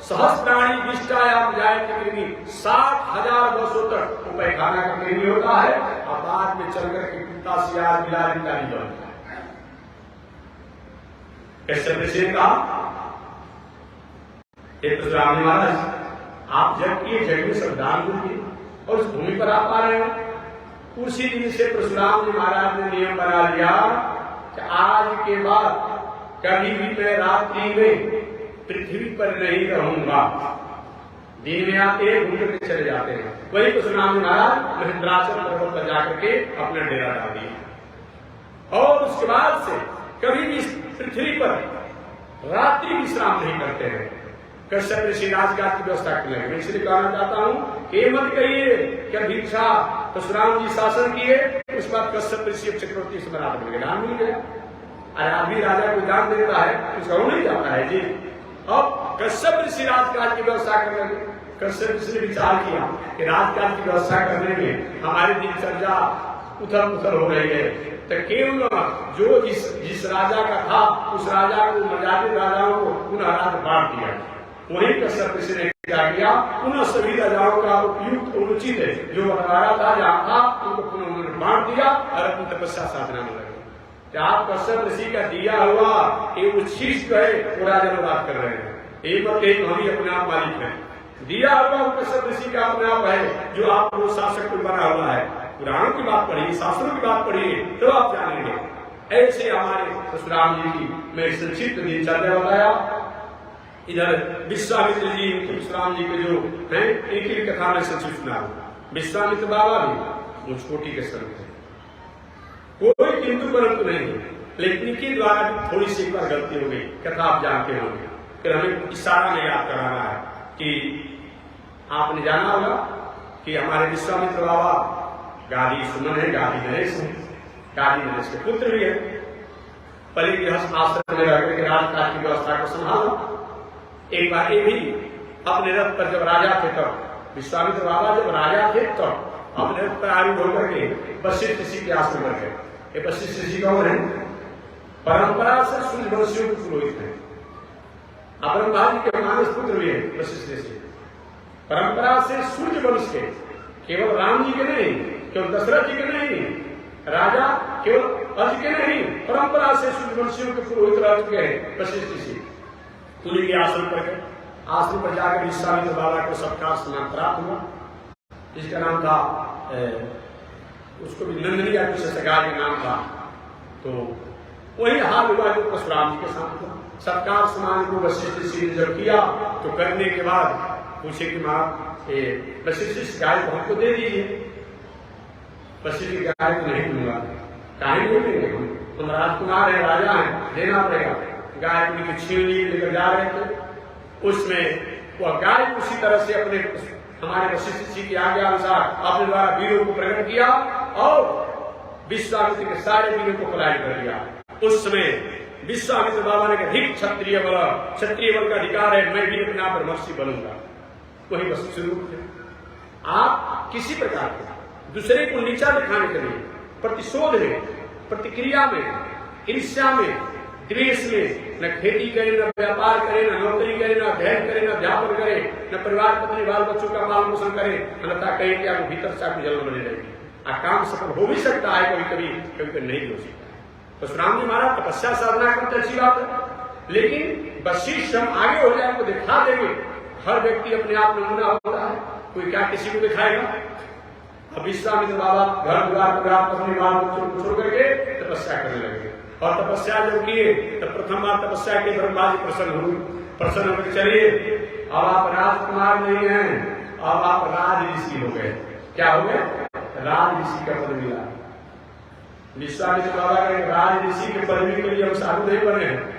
सहस्त्राणी विष्टायाम जाए कृमि, 60,000 वर्षों तक वो पैखाना का कृमि होता है और बाद में चलकर के कुत्ता सियार बिलारी का नहीं बनता है। कैसे कहा परशुराम महाराज, आप जब की जग में सब दान दूंगी और उस भूमि पर आप आ रहे हैं, उसी दिन से परशुराम जी महाराज ने नियम बना लिया कि आज के बाद कभी भी मैं रात्रि में पृथ्वी पर नहीं रहूंगा। दिन में आप एक घूम के चले जाते हैं। वही परशुराम जी महाराज महेंद्राचल पर्वत पर जाकर के अपना डेरा डाल दिया और उसके बाद से कभी भी पृथ्वी पर रात्रि विश्राम नहीं करते हैं। कश्यप ऋषि राजगाट की व्यवस्था करने लगे। मैं इसलिए कहना चाहता हूँ कि मत कहिए कि भिक्षा परशुराम जी शासन किए, उस बाद कश्यप ऋषि चक्रवर्ती से बराबर मिल गए, दान मिल गया। अरे अभी राजा को दान देता है उसका वो नहीं जाता है जी। अब कश्यप ऋषि राजकाज की व्यवस्था करने लगे। कश्यप ऋषि ने विचार किया कि राजकाज की व्यवस्था करने में हमारी दिनचर्या उथल पुथल हो रही है, तो केवल जो जिस राजा का था उस राजा को, मर्यादित राजाओं को पुनः राज्य बांट दिया। वहीं कश्यप ऋषि ने क्या किया, पुनः सभी राजाओं का उपयुक्त उचित है जो बंटवारा था जहाँ था उनको पुनः उन्होंने बांट दिया और अपनी तपस्या साधना में लगे। आप कश्यप ऋषि का दिया हुआ एक उच्छिष्ट है वो राजा बात कर रहे हैं, एक हम ही अपने आप मालिक है। दिया हुआ कश्यप ऋषि का अपने आप है जो आपको शासक को बना हुआ है। पुराणों की बात पढ़िए, शास्त्रों की बात पढ़िए तो आप जानेंगे। ऐसे हमारे परशुराम जी की मैं संक्षिप्त दिनचर्या बताया। इधर विश्वामित्र जी परशुराम जी के जो है एक ही कथा में संक्षिप्त सुना। विश्वामित्र बाबा भी उस कोटि के संत है, कोई किंतु परंतु नहीं, लेकिन इनके द्वारा भी थोड़ी सी एक बार गलती हो गई। कथा आप जानते होंगे, फिर हमें इशारा में याद कराना है कि आपने जाना होगा कि हमारे विश्वामित्र बाबा गादी सुमन है, गादी नरेश है, गादी नरेश के पुत्र भी है। पहले गृहस्थ आश्रम में रहकर के राजकाज की व्यवस्था को संभाला। एक बार ये भी अपने रथ पर जब राजा थे तब, विश्वामित्र बाबा जब राजा थे तब अपने रथ पर आरूढ़ होकर के वशिष्ठ ऋषि के आश्रम पर गए। ये वशिष्ठ ऋषि कौन है? परंपरा से सूर्यवंशियों के पुरोहित है। ब्रह्मा जी के मानस पुत्र भी है वशिष्ठ ऋषि। परंपरा से सूर्य वंश के, केवल राम जी के नहीं, केवल दशरथ जी के नहीं, राजा केवल अज के नहीं, परंपरा से सूर्यवंशियों के पुरोहित रह चुके हैं वशिष्ठ ऋषि। उन्हीं के आश्रम पर गए। आश्रम पर जाकर विश्वामित्र बाबा को सत्कार सम्मान प्राप्त हुआ। जिसका नाम था उसको भी नंदनी या कुछ सगाई का नाम था। तो वही हाल हुआ जो परशुराम जी के साथ हुआ। सत्कार सम्मान को वशिष्ठ ऋषि ने जब किया तो करने के बाद पूछे कि माँ वशिष्ठ गाय को हमको दे दीजिए। वशिष्ठ की गाय को नहीं दूंगा। काहे नहीं देंगे, हम राजकुमार है, राजा है, देना पड़ेगा। गाय को छीन ली, लेकर जा रहे थे। उसमें वह गाय उसी तरह से अपने हमारे वशिष्ठ जी की आज्ञा अनुसार अपने द्वारा वीरों को प्रकट किया और विश्वामित्र के सारे वीरों को पलायन कर दिया। उस समय विश्वामित्र बाबा ने कहा हित क्षत्रिय बल का अधिकार है, मैं भी अपने आप ब्रह्मर्षि बनूंगा। वही वशिष्ठ रूप थे। आप किसी प्रकार के दूसरे को नीचा दिखाने के लिए प्रतिशोध में, प्रतिक्रिया में, ईर्ष्या में, द्वेष में न खेती करे, न व्यापार करे, न नौकरी करे, न अध्ययन करे, न अध्यापन करे, न परिवार पत्नी बाल बच्चों का पालन पोषण करे, अन्यथा कहे कि आपको भीतर से आपकी जलन बनी रहेगी। काम सफल हो भी सकता है कभी कभी, कभी कभी नहीं हो सकता। परशुराम जी महाराज तपस्या साधना करते अच्छी बात है, लेकिन वशिष्ठ हम आगे हो जाए, दिखा देंगे हर व्यक्ति अपने आप नमूना होता है, कोई क्या किसी को दिखाएगा। अब विश्वामित्र बाबा घर द्वार अपने बाल बच्चों छोड़ करके तपस्या करने लगे, और तपस्या जब किए तब प्रथम बार तपस्या के ब्रह्मा जी प्रसन्न होकर चलिए, अब आप राजकुमार नहीं हैं, अब आप राज ऋषि हो गए। क्या हो गए? राज ऋषि का पद मिला। विश्वामित्र बाबा के राज ऋषि के पदवी के लिए हम साधु नहीं बने हैं,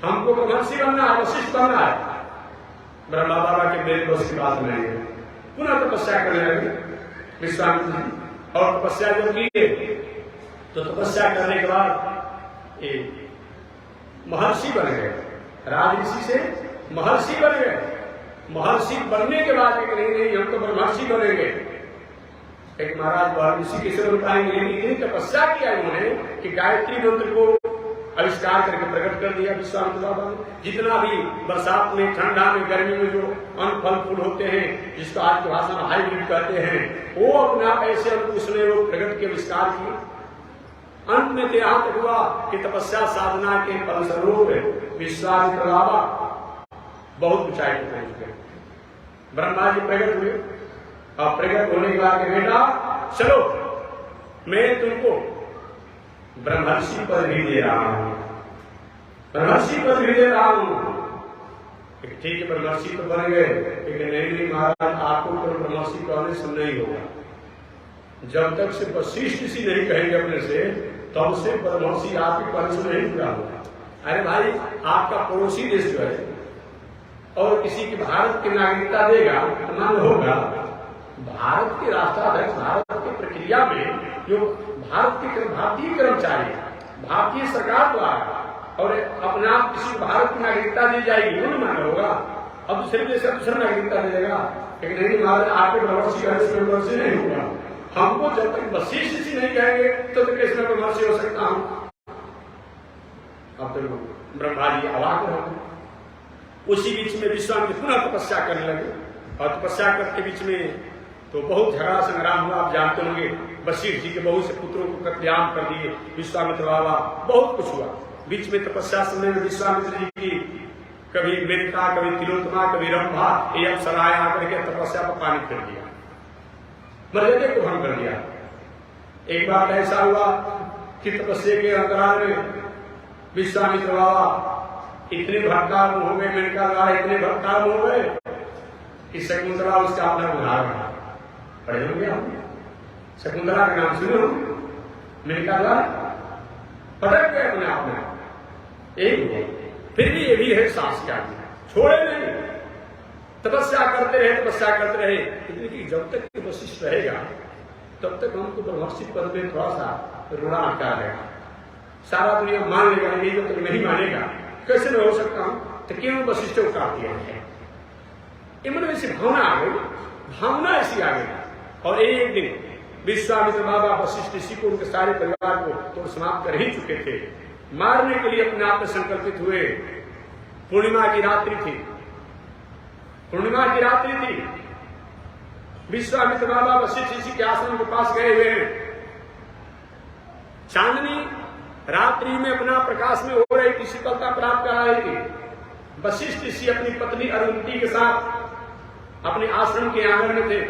हमको ब्रह्मर्षि बनना है, वशिष्ठ बनना है। ब्रह्मा बाबा के मेरे दोस्त की बात नहीं है। पुनः तपस्या करने लगे विश्वामित्र जी, और तपस्या जब किए तो तपस्या करने के बाद एक महर्षि बन गए, राज ऋषि से महर्षि बन गए। महर्षि बनने के बाद एक नहीं हम तो ब्रह्मर्षि बनेंगे। एक महाराज महर्षि कैसे बन पाएंगे, लेकिन इतनी तपस्या किया उन्होंने कि गायत्री मंत्र को आविष्कार करके प्रकट कर दिया विश्वामित्र बाबा ने। जितना भी बरसात में, ठंडा में, गर्मी में जो अन्न फल फूल होते हैं, जिसको आज की भाषा में हाइब्रिड कहते हैं, वो अपना ऐसे उसने वो प्रकट के आविष्कार किए। अंत में यहाँ तक हुआ कि तपस्या साधना के फलस्वरूप विश्वामित्र बाबा बहुत ऊंचाई पर पहुंच गए। ब्रह्मा जी प्रकट हुए, और प्रकट होने के बाद बेटा चलो मैं तुमको ब्रह्मर्षि पद भी दे रहा हूं, ब्रह्मर्षि पद भी दे रहा हूं। ठीक है, ब्रह्मर्षि तो बन गए, लेकिन नहीं महाराज आपको तो ब्रह्मर्षि कहने से नहीं होगा। जब तक से वशिष्ठ ऋषि नहीं कहेंगे अपने से, तब से ब्रह्मर्षि आपके पद से नहीं पूरा होगा। अरे भाई, आपका पड़ोसी देश जो है और किसी की भारत की नागरिकता देगा तो मान होगा। भारत के राष्ट्राध्यक्ष भारत की प्रक्रिया में जो भारतीय कर्मचारी भारतीय सरकार द्वारा और अपने आप किसी को भारत की नागरिकता दी जाएगी, वो नहीं माना होगा। अब दूसरे देश का दूसरा नागरिकता दे देगा, लेकिन नहीं महाराज आपके ब्रह्मर्षि नहीं होगा। हमको जब तक वशिष्ठ ऋषि नहीं कहेंगे तो कैसे मैं ब्रह्मर्षि हो सकता हूं। अब तो ब्रह्मा जी अवाक हो गए। उसी बीच में विश्वामित्र पुनः तपस्या करने लगे, और तपस्या करके बीच में तो बहुत झगड़ा संग्राम हुआ। आप जानते होंगे, वशिष्ठ जी के बहुत से पुत्रों को कत्लेआम कर दिए विश्वामित्र बाबा, बहुत कुछ हुआ। बीच में तपस्या समय में विश्वामित्र जी की कभी मेनका, कभी तिलोत्तमा, कभी रंभा, ये अप्सराएं आकर के तपस्या पर पानी फेर दिया, मर्यादा को भंग कर दिया। एक बार ऐसा हुआ कि तपस्या के अंतराल में विश्वामित्र बाबा इतने भटकाम हो गए, मेनका द्वारा इतने भटकाम हो गए कि शकुंतला उसका अपना उदाहरण रहा। पढ़े होंगे आप, शकुंतला का नाम सुने हो, मेनका द्वारा पटक गए अपने आप में। एक फिर भी ये भी है साहस क्या छोड़े नहीं, तपस्या करते रहे, लेकिन जब तक वशिष्ठ रहेगा तब तक हमको ब्रह्मर्षि पद में थोड़ा सा रोना आता रहेगा। सारा दुनिया मान लेगा, नहीं जब तक नहीं मानेगा कैसे मैं हो सकता हूं, तो क्यों वशिष्ठ को काट दिया है। मन में ऐसी भावना आ गई, भावना ऐसी आ गई। और एक दिन विश्वामित्र बाबा वशिष्ठ ऋषि को, उनके सारे परिवार को तो समाप्त कर ही चुके थे, मारने के लिए अपने आप में संकल्पित हुए। पूर्णिमा की रात्रि थी, विश्वामित्र बाबा वशिष्ठ ऋषि के आश्रम के पास गए हुए हैं। चांदनी रात्रि में अपना प्रकाश में हो रही थी, शीतलता प्राप्त कर रही थी। वशिष्ठ ऋषि अपनी पत्नी अरुंधति के साथ अपने आश्रम के आंगन में थे।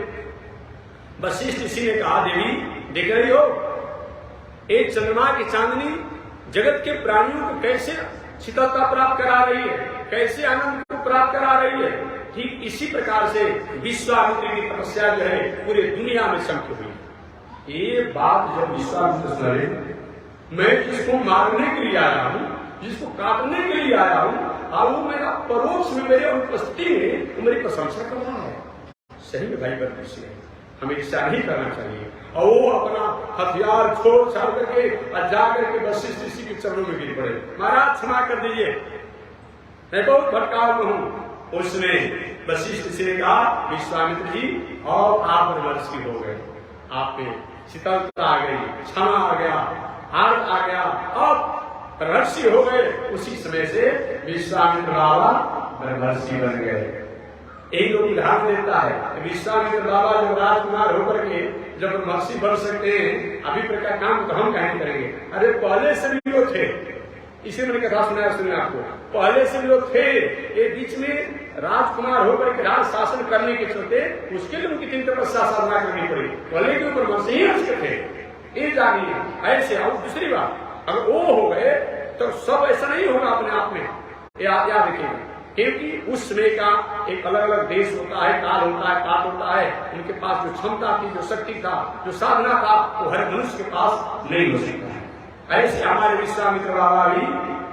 वशिष्ठ ऋषि ने कहा, देवी देख रही हो, एक चंद्रमा की चांदनी जगत के प्राणियों को कैसे शीतलता प्राप्त करा रही है, कैसे आनंद को प्राप्त करा रही है। ठीक इसी प्रकार से विश्वामित्र की तपस्या जो है पूरी दुनिया में चमकी हुई। ये बात जब विश्वामित्र सुने, मैं जिसको मारने के लिए आया हूं, जिसको काटने के लिए आया हूं, और वो मेरा परोक्ष में मेरे उपस्थिति में वो मेरी प्रशंसा कर रहा है। सही में भाई बदृश्य है, हमें ऐसा नहीं करना चाहिए। और वो अपना हथियार छोड़ छाड़ करके और जाकर के वशिष्ठ ऋषि के चरणों में गिर पड़े। महाराज क्षमा कर दीजिए, मैं बहुत भटकाव में हूं। उसने वशिष्ठ ऋषि ने कहा, विश्वामित्र जी और आप ब्रह्मर्षि हो गए, आप में शीतलता आ गई, क्षमा आ गया, आर्त आ गया, अब ब्रह्मर्षि हो गए। उसी समय से विश्वामित्र बाबा ब्रह्मर्षि बन गए। एक लोग उदाहरण देता है, विश्वामित्र बाबा जब राजकुमार होकर के जब ब्रह्मर्षि बन सकते हैं, अभी प्रकार काम तो हम कहीं करेंगे। अरे पहले से भी वो थे, इसी मैंने कथा सुनाया सुनिए आपको। पहले से लोग थे, ये बीच में राजकुमार होकर के राज शासन करने के चलते उसके लिए उनकी 3 तपस्या साधना करनी पड़ी। पहले के ऊपर मन से ही हंसते थे, ये जानिए ऐसे। और दूसरी बात, अगर वो हो गए तो सब ऐसा नहीं होगा अपने आप में, याद रखिएगा। क्योंकि उस समय का एक अलग अलग देश होता है, काल होता है, पाठ होता है। उनके पास जो क्षमता थी, जो शक्ति था, जो साधना था, वो हर मनुष्य के पास नहीं हो सकता है। ऐसे हमारे विश्वामित्र बाबा भी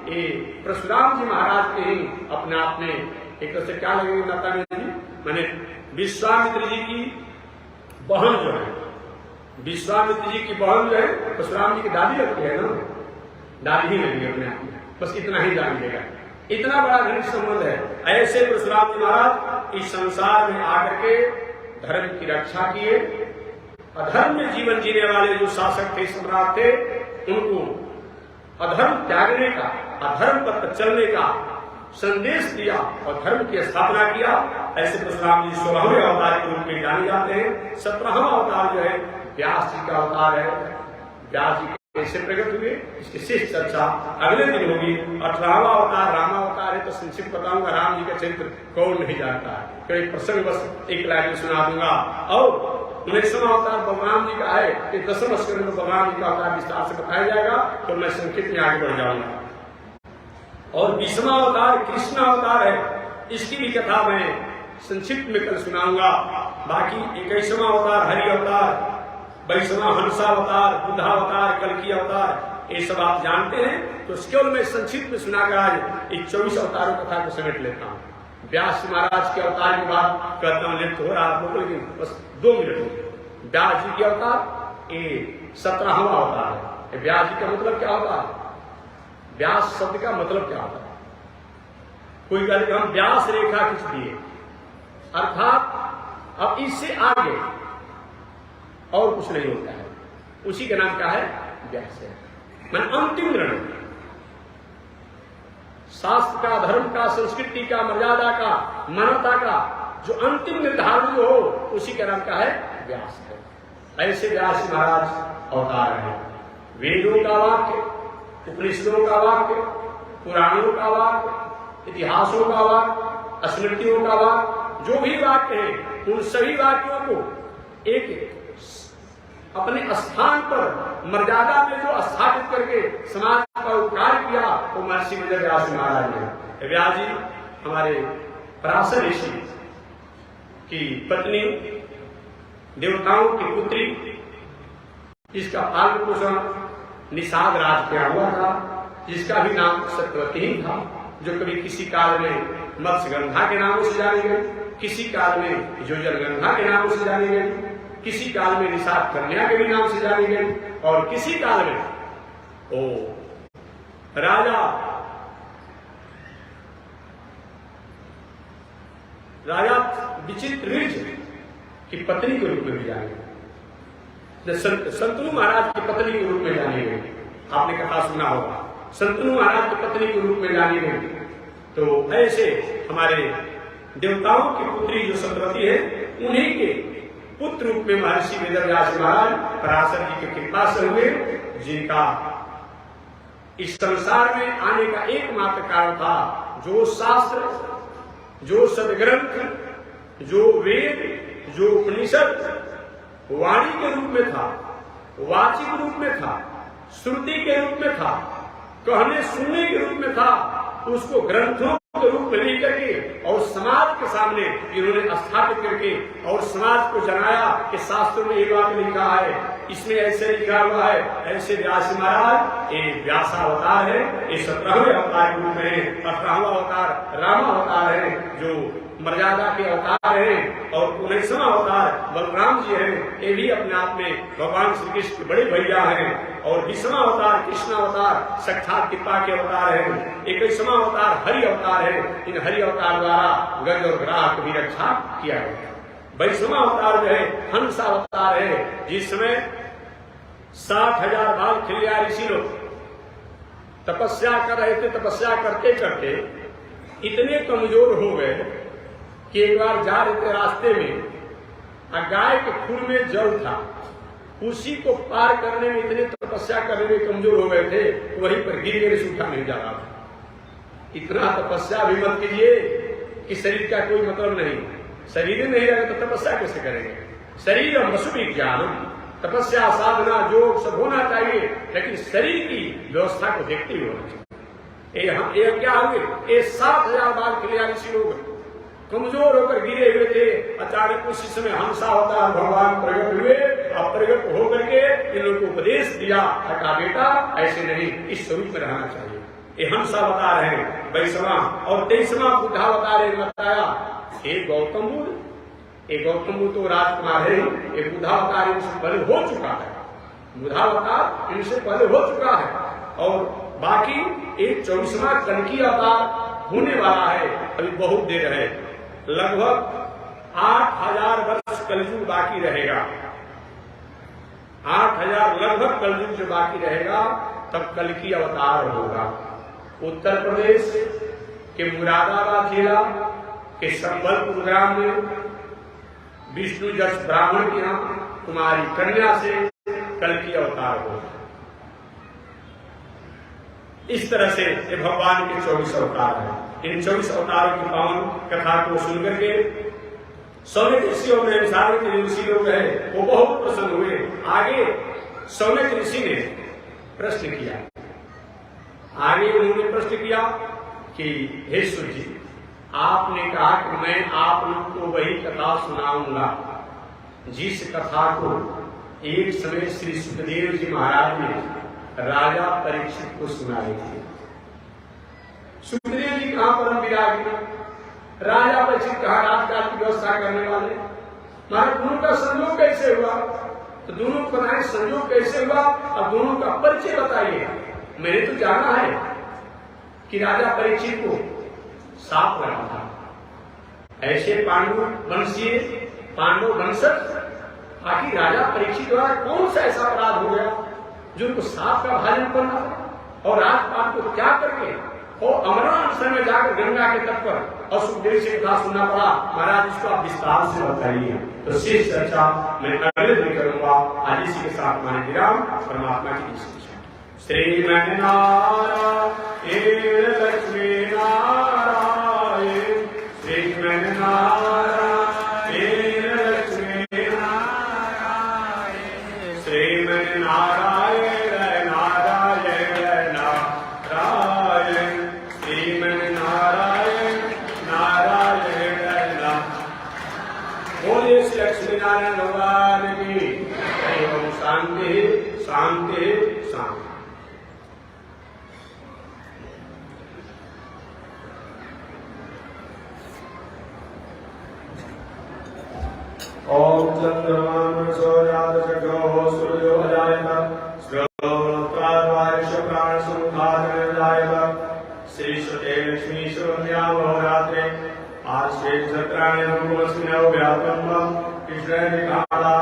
ये परशुराम जी महाराज के ही अपने आप में एक तरह से क्या लगेगी माता जी, मैंने विश्वामित्र जी की बहन जो है, विश्वामित्र जी की बहन जो है परशुराम जी की दादी लगती है ना, दादी ही लगेगी अपने आप में। बस इतना ही जान लेगा, इतना बड़ा घनिष्ठ संबंध है। ऐसे परशुराम जी महाराज इस संसार में आकर के धर्म की रक्षा किए। अधर्म में जीवन जीने वाले जो शासक थे, सम्राट थे, उनको अधर्म त्यागने का, अधर्म पर चलने का संदेश दिया और धर्म की स्थापना किया। ऐसे परशुराम जी 16वें अवतार के रूप में जाने जाते हैं। 17वां अवतार जो है व्यास जी का अवतार है। व्यास जी कैसे प्रकट हुए, इसकी शेष चर्चा अगले दिन होगी। 18वां अवतार रामावतार है, तो संक्षिप्त बताऊंगा। राम जी का चरित्र कौन नहीं जानता है, तो एक प्रसंग बस एक लाइन में सुना दूंगा। और 19वां अवतार बलराम जी का है, कि 10वें स्कंद में बलराम जी का अवतार विस्तार से बताया जाएगा, तो मैं संक्षिप्त में आगे बढ़ जाऊंगा। और 20वां अवतार कृष्ण अवतार है, इसकी भी कथा मैं संक्षिप्त में कल सुनाऊंगा। बाकी 21वां अवतार हरि अवतार, 22वां हंसावतार, बुद्धावतार, कल्कि अवतार, ये सब आप जानते हैं। तो केवल मैं संक्षिप्त में सुनाकर आज इस 24 अवतारों कथा को समेट लेता हूँ। व्यास महाराज के अवतार की बात करता हूँ, लेट हो रहा आप लोगों, लेकिन बस 2 मिनट हो। व्यास जी के अवतार ये 17वां अवतार है। व्यास जी का मतलब क्या होता है? व्यास शब्द का मतलब क्या होता है? कोई कहते हम व्यास रेखा खींच दिए, अर्थात अब इससे आगे और कुछ नहीं होता है, उसी का नाम क्या है? व्यास है। मन अंतिम निर्णय, शास्त्र का, धर्म का, संस्कृति का, मर्यादा का, मानवता का जो अंतिम निर्धारण जो हो, उसी का नाम क्या है? व्यास है। ऐसे व्यास महाराज अवतार है। वेदों का वाक्य, उपनिषदों का वाक्य, पुराणों का वाक्य, इतिहासों का वाक्य, स्मृतियों का वाक्य, जो भी वाक्य है, उन सभी वाक्यों को एक अपने स्थान पर मर्यादा में जो स्थापित करके समाज का उपकार किया, वो महर्षि वेदव्यास महाराज ने। व्यास जी हमारे पराशर ऋषि की पत्नी, देवताओं की पुत्री, इसका पालन पोषण निषाद राज किया हुआ था, जिसका भी नाम सत्यवती ही था, जो कभी किसी काल में मत्स्यगंधा के नामों से जानी गई, किसी काल में योजनगंधा के नामों से जानी गई, किसी काल में निषाद कन्या के भी नाम से जानी गई, और किसी काल में राजा विचित्र की पत्नी के रूप में भी जानी गई। संतनु महाराज की पत्नी के रूप में जानी गई। आपने कथा सुना होगा, संतनु महाराज की पत्नी के रूप में जानी गई। तो ऐसे हमारे देवताओं की पुत्री जो सत्यवती है, उन्हीं के पुत्र रूप में महर्षि वेदव्यास महाराज पराशर जी की कृपा से हुए, जिनका इस संसार में आने का एकमात्र कारण था जो शास्त्र, जो सदग्रंथ, जो वेद, जो उपनिषद वाणी के रूप में था, वाचिक रूप में था, श्रुति के रूप में था, कहने सुनने के रूप में था, उसको ग्रंथों के रूप में लेकर के और समाज के सामने इन्होंने स्थापित करके और समाज को जनाया कि शास्त्रों में ये बात लिखा है, इसमें ऐसे लिखा हुआ है। ऐसे व्यास महाराज ये व्यासावतार है, ये 17वें अवतार के रूप में। 18वां अवतार रामावतार है, जो मर्यादा के अवतार हैं, और 19वां अवतार बलराम जी हैं, ये भी अपने आप में भगवान श्री कृष्ण के बड़े भैया हैं। और 20वां अवतार कृष्ण अवतार साक्षात कृपा के अवतार है। 21वां अवतार हरि अवतार है। इन हरि अवतार द्वारा गज और ग्राह की भी रक्षा किया गया। 22वां अवतार जो है हंस अवतार है, जिसमें 60,000 बाल खिलिया ऋषि लोग तपस्या कर रहे थे। तपस्या करते करते इतने कमजोर हो गए कि एक बार जा रहे थे रास्ते में, गाय के खुर में जल था, उसी को पार करने में इतने तपस्या करने में कमजोर हो गए थे, वहीं पर गिर गए, सूखा नहीं जा रहा था। इतना तपस्या भी मत कीजिए कि शरीर का कोई मतलब नहीं, शरीर नहीं रहेगा तो तपस्या कैसे करेंगे। शरीर वसुभी ज्ञानम, तपस्या साधना योग सब होना चाहिए, लेकिन शरीर की व्यवस्था को देखते हुए होना चाहिए। ये क्या होंगे, ये 7,000 बाल कल्याण ऋषि लोग कमजोर होकर गिरे हुए थे। अचानक उसी समय हंसा होता है, भगवान प्रकट हुए और प्रकट होकर के इन लोगों को उपदेश दिया, हटा बेटा ऐसे नहीं, इस स्वरूप में रहना चाहिए। ये हंसा बता रहे हैं 22वां और 23वां बुद्धा बता रहे हैं, बताया हे गौतम बुद्ध, ये गौतम बुद्ध तो राजकुमार है, ये बुद्धा अवतार इनसे पहले हो चुका है, बुद्धा अवतार इनसे पहले हो चुका है और बाकी एक 24वां कल्कि अवतार होने वाला है, अभी बहुत देर है, लगभग 8,000 वर्ष कलयुग बाकी रहेगा। 8,000 लगभग कलयुग जो बाकी रहेगा तब कल्कि अवतार होगा। उत्तर प्रदेश के मुरादाबाद जिला के संबलपुर ग्राम में विष्णु जस ब्राह्मण के यहाँ कुमारी कन्या से कल्कि अवतार होगा। इस तरह से ये भगवान के 24 अवतार हैं। इन 24 अवतारों की पावन कथा को सुनकर के सौनक ऋषियों में के ऋषि लोग हैं वो बहुत प्रसन्न हुए। आगे सौनक ऋषि ने प्रश्न किया, आगे उन्होंने प्रश्न किया कि हे सूर्य जी, आपने कहा कि मैं आप लोग को वही कथा सुनाऊंगा जिस कथा को एक समय श्री सुखदेव जी महाराज ने राजा परीक्षित को सुनाई थी। सुखदेव जी कहां परम विरागी, राजा परीक्षित कहा राजकाज की व्यवस्था करने वाले, महाराज दोनों का संयोग कैसे हुआ, तो दोनों को बताएं संयोग कैसे हुआ और दोनों का परिचय बताइए। मैंने तो जाना है कि राजा परीक्षित को साप लगा था, ऐसे पांडव वंशीय पांडव वंशज, आखिर राजा परीक्षित द्वारा कौन सा ऐसा अपराध हो गया जो उनको साप का भाजन करना था और राजपाल को त्याग करके और अमरनाथ में जाकर गंगा के तट पर और सुखदेव से कथा सुनना पड़ा। महाराज इसको आप विस्तार से बताइए। तो शेष चर्चा मैं अगले दिन करूंगा। आज इसी के साथ माने विराम। परमात्मा की श्रीमन नारायण लक्ष्मी नारायण, श्रीमन नारायण लक्ष्मी नारायण, श्रीमन नारायण नारायण नारायण, श्रीमन नारायण नारायण नारायण। बोलिए श्री लक्ष्मी नारायण भगवान की। ओम शांति शांति शांति। ओम चंद्रमान सोयाद जगो सूर्यो अजायत श्रोत्राद्वारिश प्राण समुखादन जायत। श्री सुते लक्ष्मी शून्या बहुरात्रे आज से सत्राणि नमोस्मिनो व्यापम कृष्ण निकाला